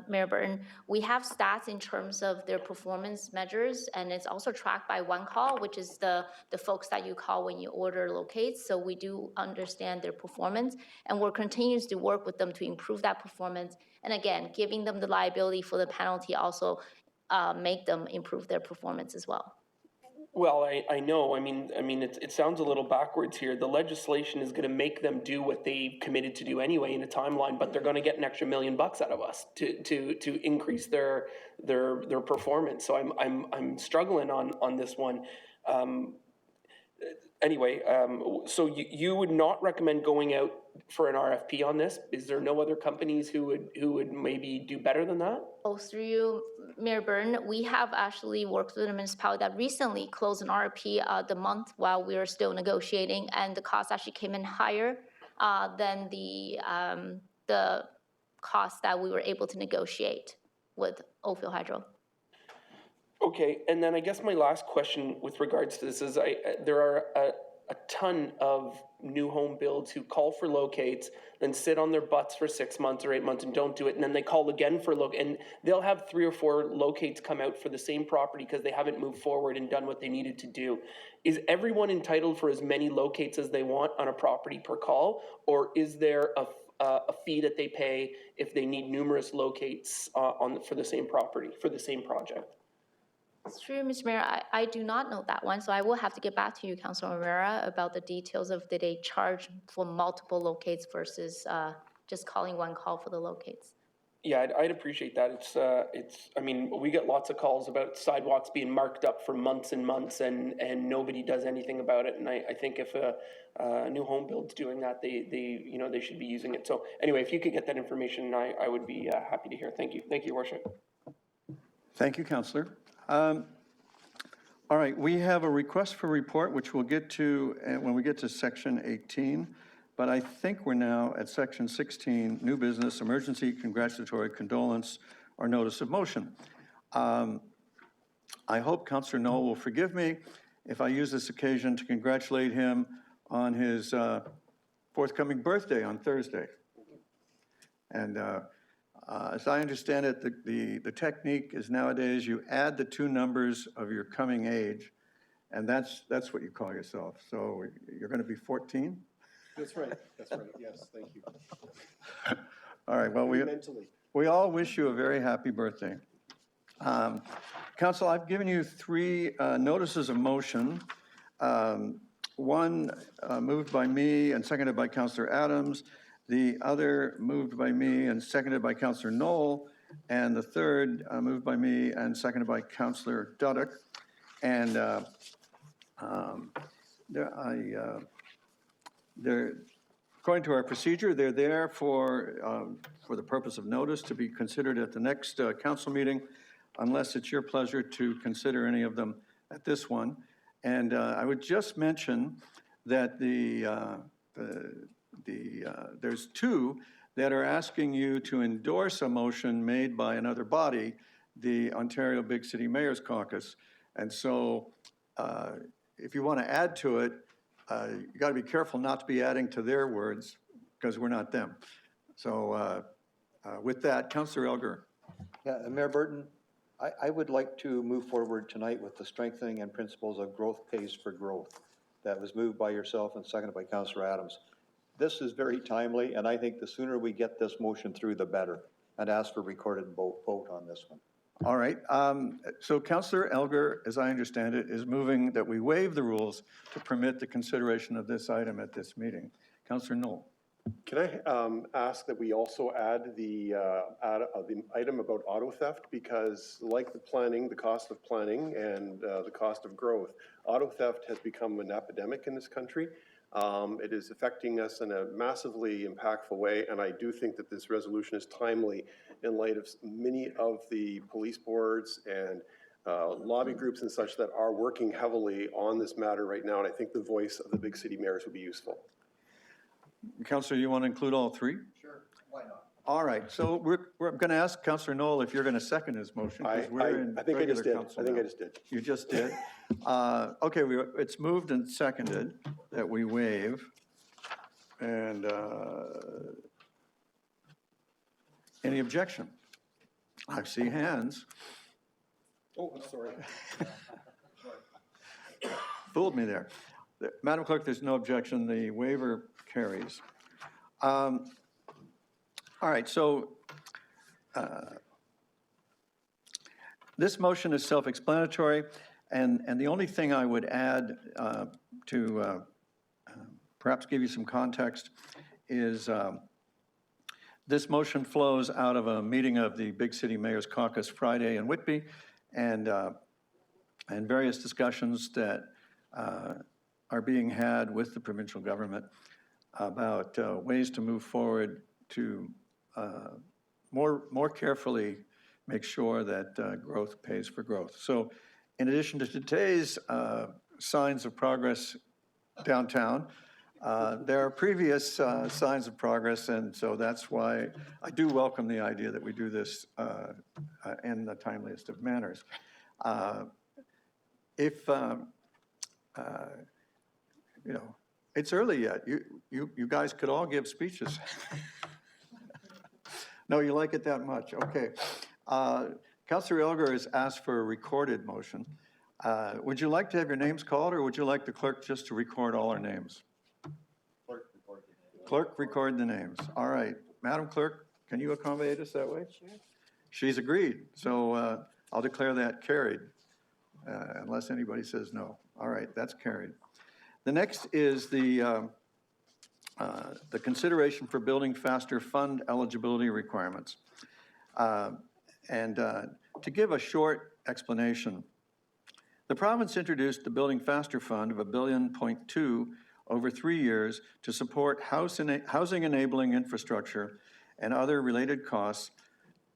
Mayor Burton, we have stats in terms of their performance measures, and it's also tracked by One Call, which is the folks that you call when you order locates. So we do understand their performance, and we're continuing to work with them to improve that performance. And again, giving them the liability for the penalty also make them improve their performance as well. Well, I know. I mean, it sounds a little backwards here. The legislation is going to make them do what they committed to do anyway in a timeline, but they're going to get an extra $1 million out of us to increase their performance. So I'm struggling on this one. Anyway, so you would not recommend going out for an RFP on this? Is there no other companies who would maybe do better than that? Oh, through you, Mayor Burton, we have actually worked with a municipality that recently closed an RFP the month while we were still negotiating, and the cost actually came in higher than the cost that we were able to negotiate with Oakville Hydro. Okay, and then I guess my last question with regards to this is there are a ton of new home builds who call for locates, then sit on their butts for 6 months or 8 months and don't do it, and then they call again for and they'll have 3 or 4 locates come out for the same property because they haven't moved forward and done what they needed to do. Is everyone entitled for as many locates as they want on a property per call, or is there a fee that they pay if they need numerous locates for the same property, for the same project? It's true, Mr. Mayor. I do not know that one, so I will have to get back to you, Councilor Rivera, about the details of did they charge for multiple locates versus just calling one call for the locates. Yeah, I'd appreciate that. I mean, we get lots of calls about sidewalks being marked up for months and months, and nobody does anything about it. And I think if a new home build's doing that, they should be using it. So anyway, if you could get that information, I would be happy to hear. Thank you, Your Worship. Thank you, Councillor. All right, we have a request for report, which we'll get to when we get to section 18. But I think we're now at section 16, new business, emergency congratulatory condolence or notice of motion. I hope Councillor Knoll will forgive me if I use this occasion to congratulate him on his forthcoming birthday on Thursday. And as I understand it, the technique is nowadays you add the 2 numbers of your coming age, and that's what you call yourself. So you're going to be 14? That's right, yes, thank you. All right, well, Mentally. we all wish you a very happy birthday. Council, I've given you 3 notices of motion. One moved by me and seconded by Councillor Adams. The other moved by me and seconded by Councillor Knoll. And the third moved by me and seconded by Councillor Duddick. And according to our procedure, they're there for the purpose of notice to be considered at the next council meeting, unless it's your pleasure to consider any of them at this one. And I would just mention that there's 2 that are asking you to endorse a motion made by another body, the Ontario Big City Mayors Caucus. And so if you want to add to it, you got to be careful not to be adding to their words because we're not them. So with that, Councillor Elgar. Yeah, Mayor Burton, I would like to move forward tonight with the strengthening and principles of growth pays for growth that was moved by yourself and seconded by Councillor Adams. This is very timely, and I think the sooner we get this motion through, the better. I'd ask for recorded vote on this one. All right. So Councillor Elgar, as I understand it, is moving that we waive the rules to permit the consideration of this item at this meeting. Councillor Knoll. Can I ask that we also add the item about auto theft? Because like the planning, the cost of planning and the cost of growth, auto theft has become an epidemic in this country. It is affecting us in a massively impactful way, and I do think that this resolution is timely in light of many of the police boards and lobby groups and such that are working heavily on this matter right now, and I think the voice of the big city mayors would be useful. Councillor, you want to include all three? Sure, why not? All right, so we're going to ask Councillor Knoll if you're going to second his motion, because we're in I think I just regular did. council I think now. I just did. You just did? Okay, it's moved and seconded that we waive. And any objection? I see hands. Oh, I'm sorry. Fooled me there. Madam Clerk, there's no objection. The waiver carries. All right, so this motion is self-explanatory, and the only thing I would add to perhaps give you some context is this motion flows out of a meeting of the Big City Mayor's Caucus Friday in Whitby, and various discussions that are being had with the provincial government about ways to move forward to more carefully make sure that growth pays for growth. So in addition to today's signs of progress downtown, there are previous signs of progress, and so that's why I do welcome the idea that we do this in the timeliest of manners. If, you know, it's early yet. You guys could all give speeches. No, you like it that much, okay. Councillor Elgar has asked for a recorded motion. Would you like to have your names called, or would you like the clerk just to record all our names? Clerk, record the names. All right. Madam Clerk, can you accommodate us that way? Sure. She's agreed, so I'll declare that carried, unless anybody says no. All right, that's carried. The next is the consideration for building faster fund eligibility requirements. To give a short explanation, the province introduced the Building Faster Fund of $1.2 billion over 3 years to support housing enabling infrastructure and other related costs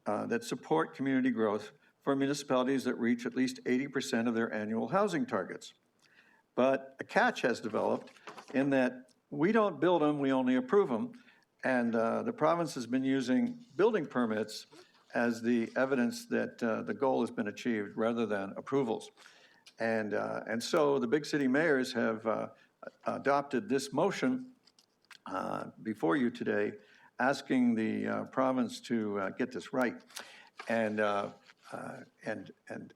that support community growth for municipalities that reach at least 80% of their annual housing targets. But a catch has developed in that we don't build them, we only approve them. And the province has been using building permits as the evidence that the goal has been achieved rather than approvals. And so the big city mayors have adopted this motion before you today, asking the province to get this right. And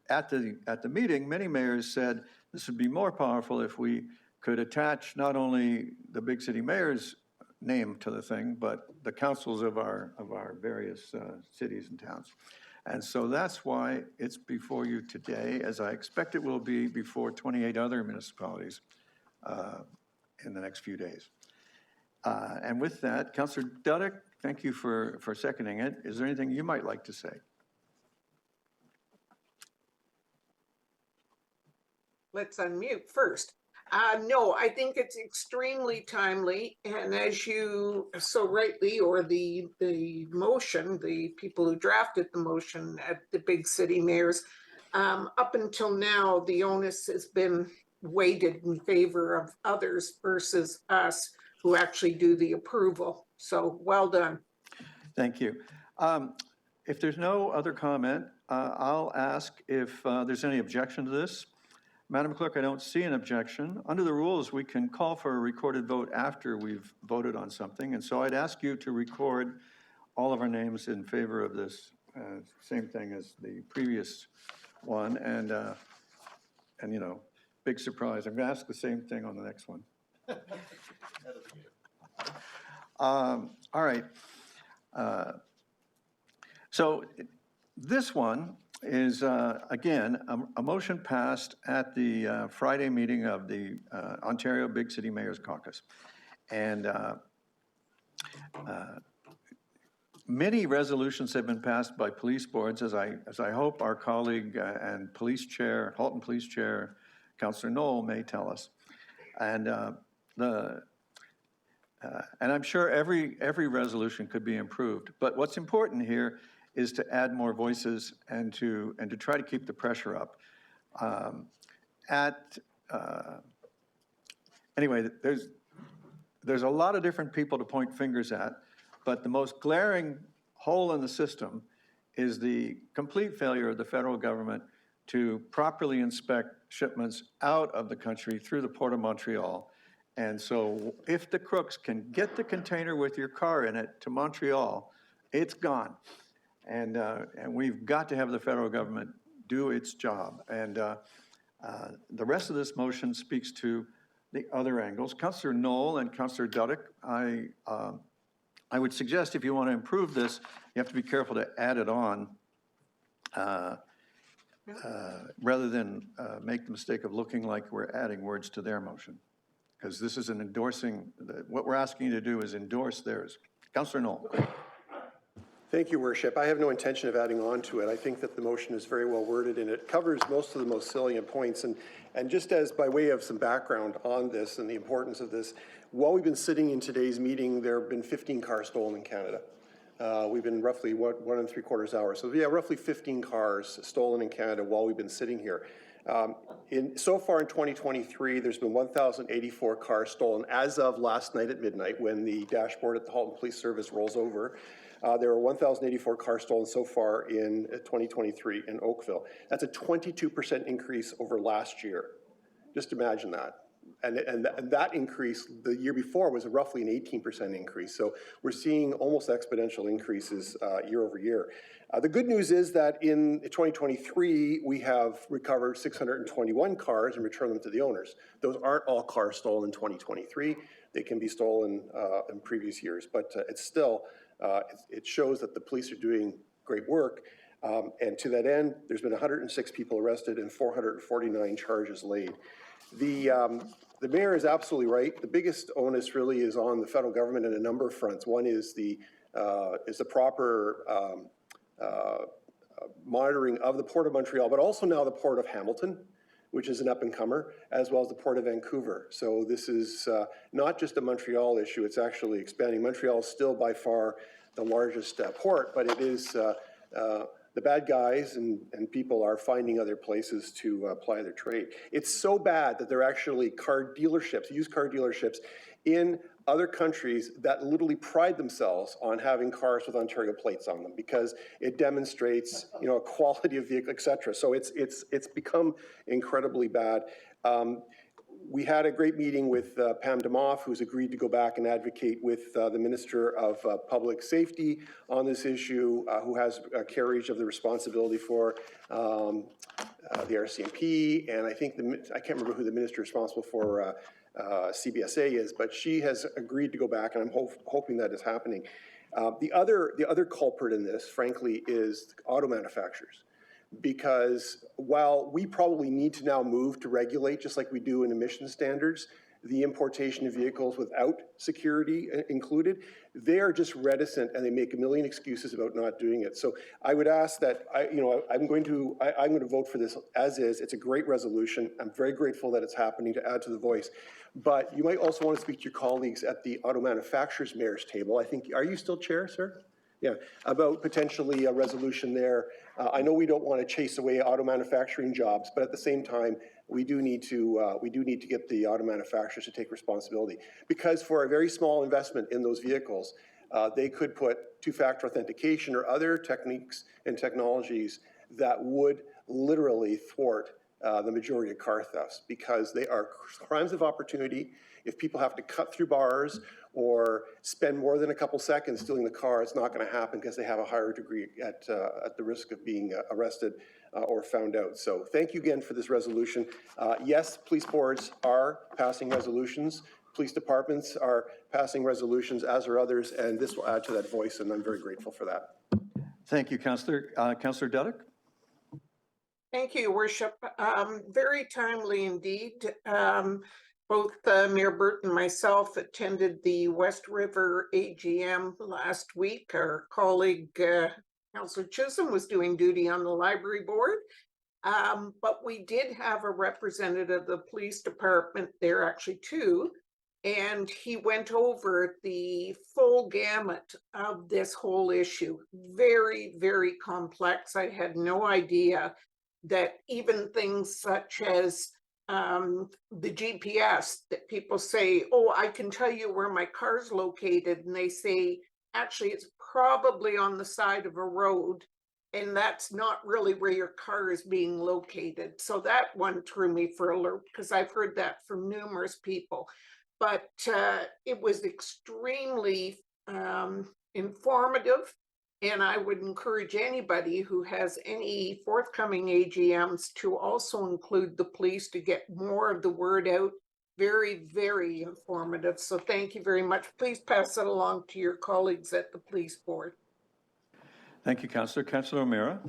at the meeting, many mayors said this would be more powerful if we could attach not only the big city mayor's name to the thing, but the councils of our various cities and towns. And so that's why it's before you today, as I expect it will be before 28 other municipalities in the next few days. And with that, Councillor Dudek, thank you for seconding it. Is there anything you might like to say? Let's unmute first. No, I think it's extremely timely, and as you so rightly, or the motion, the people who drafted the motion at the big city mayors, up until now, the onus has been weighted in favor of others versus us who actually do the approval. So well done. Thank you. If there's no other comment, I'll ask if there's any objection to this. Madam Clerk, I don't see an objection. Under the rules, we can call for a recorded vote after we've voted on something. And so I'd ask you to record all of our names in favor of this, same thing as the previous one. And you know, big surprise. I'm gonna ask the same thing on the next one. All right. So this one is, again, a motion passed at the Friday meeting of the Ontario Big City Mayors Caucus. And many resolutions have been passed by police boards, as I hope our colleague and police chair, Halton Police Chair, Councillor Knoll may tell us. And And I'm sure every resolution could be improved. But what's important here is to add more voices and to try to keep the pressure up. Anyway, there's a lot of different people to point fingers at, but the most glaring hole in the system is the complete failure of the federal government to properly inspect shipments out of the country through the Port of Montreal. And so if the crooks can get the container with your car in it to Montreal, it's gone. And we've got to have the federal government do its job. And the rest of this motion speaks to the other angles. Councillor Knoll and Councillor Duddick, I would suggest if you want to improve this, you have to be careful to add it on rather than make the mistake of looking like we're adding words to their motion. Because this is an endorsing, what we're asking you to do is endorse theirs. Councillor Knoll. Thank you, Worship. I have no intention of adding on to it. I think that the motion is very well worded and it covers most of the most salient points. And just as by way of some background on this and the importance of this, while we've been sitting in today's meeting, there have been 15 cars stolen in Canada. We've been roughly 1.75 hours. So yeah, roughly 15 cars stolen in Canada while we've been sitting here. So far in 2023, there's been 1,084 cars stolen as of last night at midnight when the dashboard at the Halton Police Service rolls over. There are 1,084 cars stolen so far in 2023 in Oakville. That's a 22% increase over last year. Just imagine that. And that increase the year before was roughly an 18% increase. So we're seeing almost exponential increases year over year. The good news is that in 2023, we have recovered 621 cars and returned them to the owners. Those aren't all cars stolen in 2023. They can be stolen in previous years, but it's still, it shows that the police are doing great work. And to that end, there's been 106 people arrested and 449 charges laid. The mayor is absolutely right. The biggest onus really is on the federal government in a number of fronts. One is the proper monitoring of the Port of Montreal, but also now the Port of Hamilton, which is an up-and-comer, as well as the Port of Vancouver. So this is not just a Montreal issue, it's actually expanding. Montreal is still by far the largest port, but it is the bad guys and people are finding other places to ply their trade. It's so bad that there are actually car dealerships, used car dealerships in other countries that literally pride themselves on having cars with Ontario plates on them because it demonstrates, a quality of vehicle, et cetera. So it's become incredibly bad. We had a great meeting with Pam Demoff, who's agreed to go back and advocate with the Minister of Public Safety on this issue, who has carriage of the responsibility for the RCMP. And I think, I can't remember who the minister responsible for CBSA is, but she has agreed to go back, and I'm hoping that is happening. The other culprit in this, frankly, is auto manufacturers. Because while we probably need to now move to regulate, just like we do in emission standards, the importation of vehicles without security included, they are just reticent and they make a million excuses about not doing it. So I would ask that, I'm going to vote for this as is. It's a great resolution. I'm very grateful that it's happening to add to the voice. But you might also want to speak to your colleagues at the auto manufacturers mayor's table. I think, are you still chair, sir? Yeah, about potentially a resolution there. I know we don't want to chase away auto manufacturing jobs, but at the same time, we do need to get the auto manufacturers to take responsibility. Because for a very small investment in those vehicles, they could put two-factor authentication or other techniques and technologies that would literally thwart the majority of car thefts, because they are crimes of opportunity. If people have to cut through bars or spend more than a couple seconds stealing the car, it's not going to happen because they have a higher degree at the risk of being arrested or found out. So thank you again for this resolution. Yes, police boards are passing resolutions. Police departments are passing resolutions, as are others, and this will add to that voice, and I'm very grateful for that. Thank you, Councillor. Councillor Duddick? Thank you, Worship. Very timely indeed. Both Mayor Burt and myself attended the West River AGM last week. Our colleague, Councillor Chisholm, was doing duty on the library board. But we did have a representative of the police department there, actually two, and he went over the full gamut of this whole issue. Very, very complex. I had no idea that even things such as the GPS, that people say, oh, I can tell you where my car's located, and they say, actually, it's probably on the side of a road, and that's not really where your car is being located. So that one threw me for a loop, because I've heard that from numerous people. But it was extremely informative, and I would encourage anybody who has any forthcoming AGMs to also include the police to get more of the word out. Very, very informative. So thank you very much. Please pass it along to your colleagues at the police board. Thank you, Councillor. Councillor O'Meara.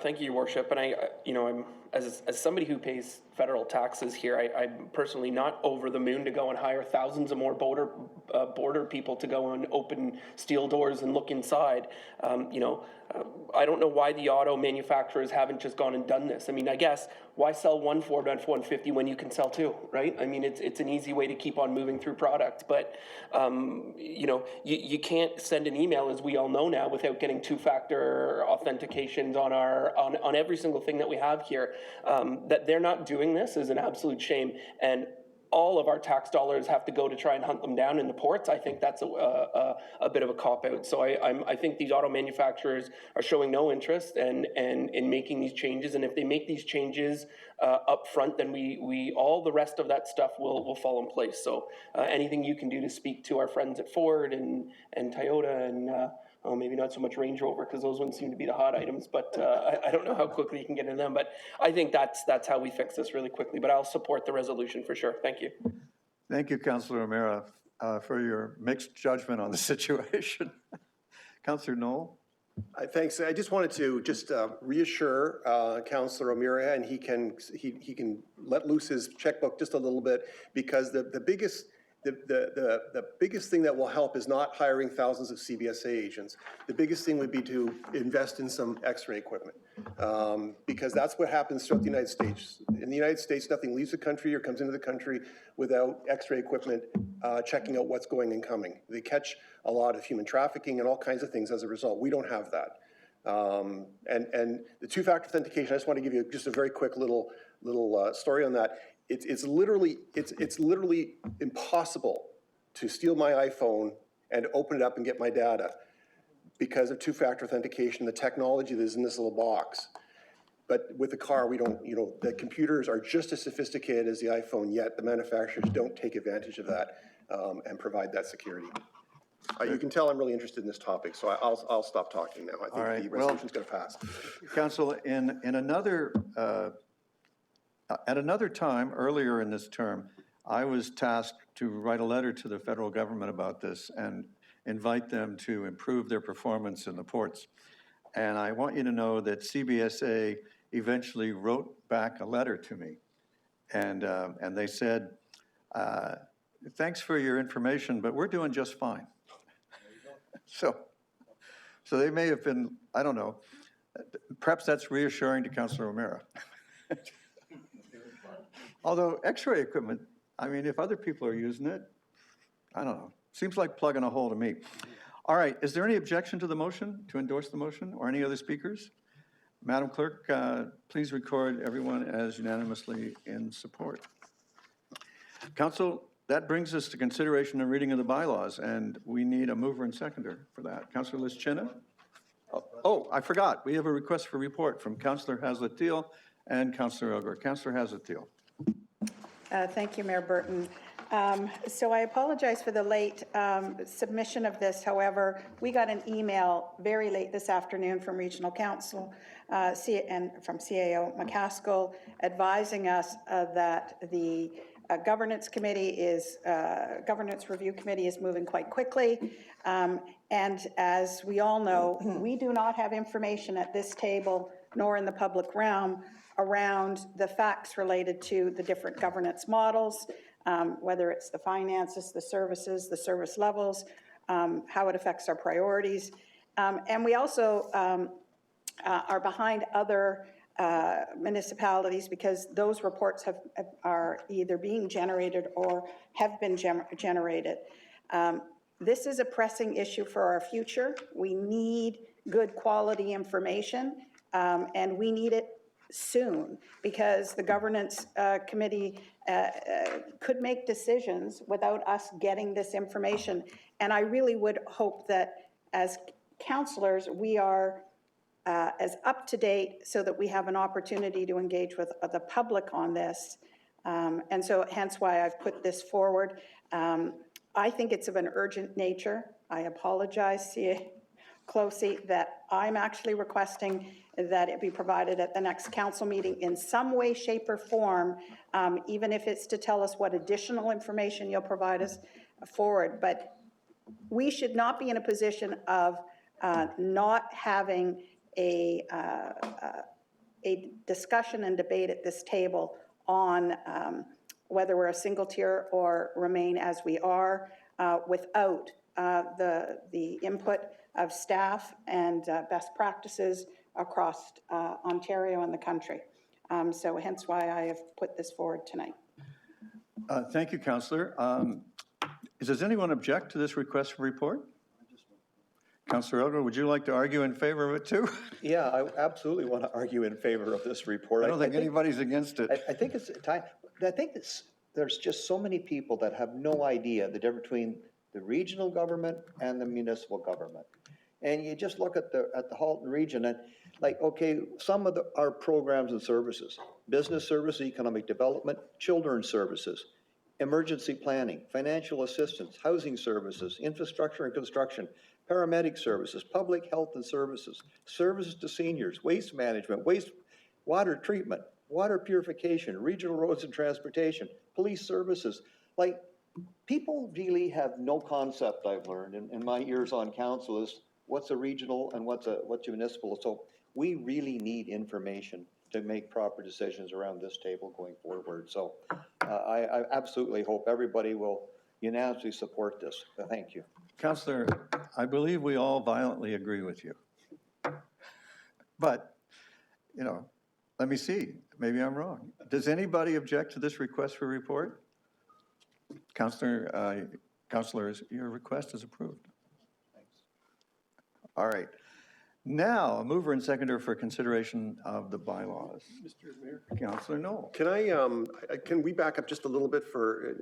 Thank you, Your Worship. And I'm as somebody who pays federal taxes here, I'm personally not over the moon to go and hire thousands of more border people to go and open steel doors and look inside. I don't know why the auto manufacturers haven't just gone and done this. I mean, I guess why sell one Ford F-150 when you can sell two, right? I mean, it's an easy way to keep on moving through product. But you can't send an email, as we all know now, without getting two-factor authentications on every single thing that we have here. That they're not doing this is an absolute shame, and all of our tax dollars have to go to try and hunt them down in the ports. I think that's a bit of a cop-out. So I think these auto manufacturers are showing no interest in making these changes, and if they make these changes up front, then we all the rest of that stuff will fall in place. So anything you can do to speak to our friends at Ford and Toyota and maybe not so much Range Rover, because those ones seem to be the hot items, but I don't know how quickly you can get in them. But I think that's how we fix this really quickly. But I'll support the resolution for sure. Thank you. Thank you, Councillor O'Meara, for your mixed judgment on the situation. Councillor Knoll. Thanks. I just wanted to reassure Councillor O'Meara, and he can let loose his checkbook just a little bit, because the biggest thing that will help is not hiring thousands of CBSA agents. The biggest thing would be to invest in some X-ray equipment, because that's what happens throughout the United States. In the United States, nothing leaves the country or comes into the country without X-ray equipment checking out what's going and coming. They catch a lot of human trafficking and all kinds of things as a result. We don't have that. And the two-factor authentication, I just want to give you just a very quick little story on that. It's literally impossible to steal my iPhone and open it up and get my data because of two-factor authentication, the technology that is in this little box. But with the car, we don't, the computers are just as sophisticated as the iPhone, yet the manufacturers don't take advantage of that and provide that security. You can tell I'm really interested in this topic, so I'll stop talking now. I think the resolution's going to pass. Council, in another at another time earlier in this term, I was tasked to write a letter to the federal government about this and invite them to improve their performance in the ports. And I want you to know that CBSA eventually wrote back a letter to me. And they said, thanks for your information, but we're doing just fine. So they may have been, I don't know, perhaps that's reassuring to Councillor O'Meara. Although X-ray equipment, I mean, if other people are using it, I don't know. Seems like plugging a hole to me. All right, is there any objection to the motion, to endorse the motion, or any other speakers? Madam Clerk, please record everyone as unanimously in support. Council, that brings us to consideration and reading of the bylaws, and we need a mover and seconder for that. Councillor Lischina? Oh, I forgot. We have a request for report from Councillor Haslett-Thiel and Councillor Ogre. Councillor Haslett-Thiel. Thank you, Mayor Burton. So I apologize for the late submission of this. However, we got an email very late this afternoon from Regional Council and from CAO McCaskill advising us that the Governance Review Committee is moving quite quickly. And as we all know, we do not have information at this table nor in the public realm around the facts related to the different governance models, whether it's the finances, the services, the service levels, how it affects our priorities. And we also are behind other municipalities, because those reports are either being generated or have been generated. This is a pressing issue for our future. We need good quality information, and we need it soon, because the governance committee could make decisions without us getting this information. And I really would hope that as councillors, we are as up to date so that we have an opportunity to engage with the public on this. And so hence why I've put this forward. I think it's of an urgent nature. I apologize, C.A. Closey, that I'm actually requesting that it be provided at the next council meeting in some way, shape, or form, even if it's to tell us what additional information you'll provide us forward. But we should not be in a position of not having a discussion and debate at this table on whether we're a single tier or remain as we are, without the input of staff and best practices across Ontario and the country. So hence why I have put this forward tonight. Thank you, Councillor. Does anyone object to this request for report? Councillor Elgar, would you like to argue in favor of it too? Yeah, I absolutely want to argue in favor of this report. I don't think anybody's against it. I think it's time. I think there's just so many people that have no idea the difference between the regional government and the municipal government. And you just look at the Halton region and like, okay, some of our programs and services, business services, economic development, children's services, emergency planning, financial assistance, housing services, infrastructure and construction, paramedic services, public health and services, services to seniors, waste management, water treatment, water purification, regional roads and transportation, police services. Like, people really have no concept, I've learned in my years on council, is what's a regional and what's a municipal. So we really need information to make proper decisions around this table going forward. So I absolutely hope everybody will unanimously support this. Thank you. Councillor, I believe we all violently agree with you. But, you know, let me see, maybe I'm wrong. Does anybody object to this request for report? Councillors, your request is approved. Thanks. All right. Now, a mover and seconder for consideration of the bylaws. Mr. Mayor. Councillor Knoll. Can we back up just a little bit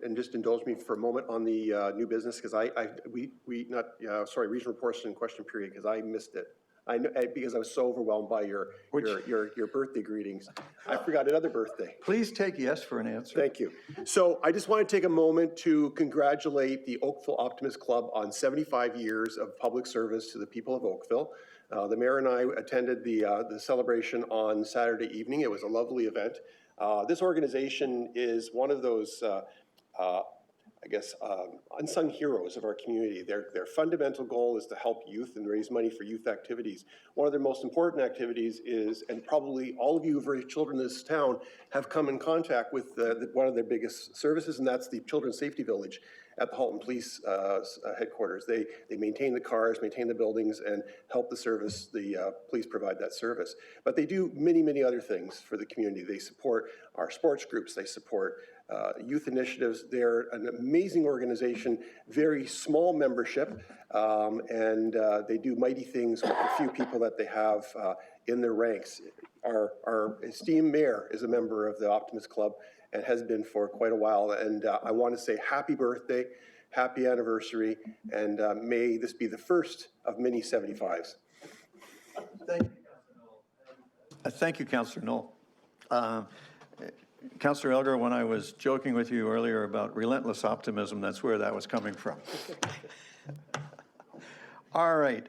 and just indulge me for a moment on the new business? Because regional reports and question period, because I missed it. Because I was so overwhelmed by your birthday greetings. I forgot another birthday. Please take yes for an answer. Thank you. So I just want to take a moment to congratulate the Oakville Optimist Club on 75 years of public service to the people of Oakville. The mayor and I attended the celebration on Saturday evening. It was a lovely event. This organization is one of those unsung heroes of our community. Their fundamental goal is to help youth and raise money for youth activities. One of their most important activities is, and probably all of you who've raised children in this town have come in contact with one of their biggest services, and that's the Children's Safety Village at the Halton Police headquarters. They maintain the cars, maintain the buildings, and help the police provide that service. But they do many, many other things for the community. They support our sports groups. They support youth initiatives. They're an amazing organization, very small membership, and they do mighty things with the few people that they have in their ranks. Our esteemed mayor is a member of the Optimist Club and has been for quite a while. And I want to say happy birthday, happy anniversary, and may this be the first of many 75s. Thank you, Councillor Knoll. Councillor Elgar, when I was joking with you earlier about relentless optimism, that's where that was coming from. All right.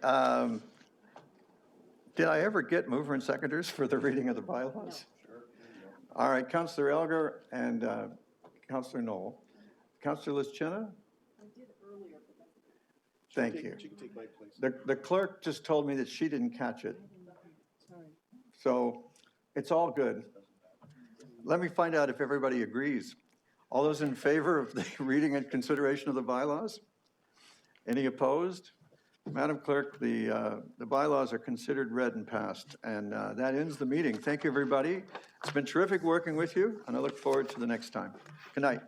Did I ever get mover and seconders for the reading of the bylaws? Sure. All right, Councillor Elgar and Councillor Knoll. Councillor Lischenna? I did earlier. Thank you. She can take my place. The clerk just told me that she didn't catch it. Sorry. So it's all good. Let me find out if everybody agrees. All those in favor of the reading and consideration of the bylaws? Any opposed? Madam Clerk, the bylaws are considered read and passed, and that ends the meeting. Thank you, everybody. It's been terrific working with you, and I look forward to the next time. Good night.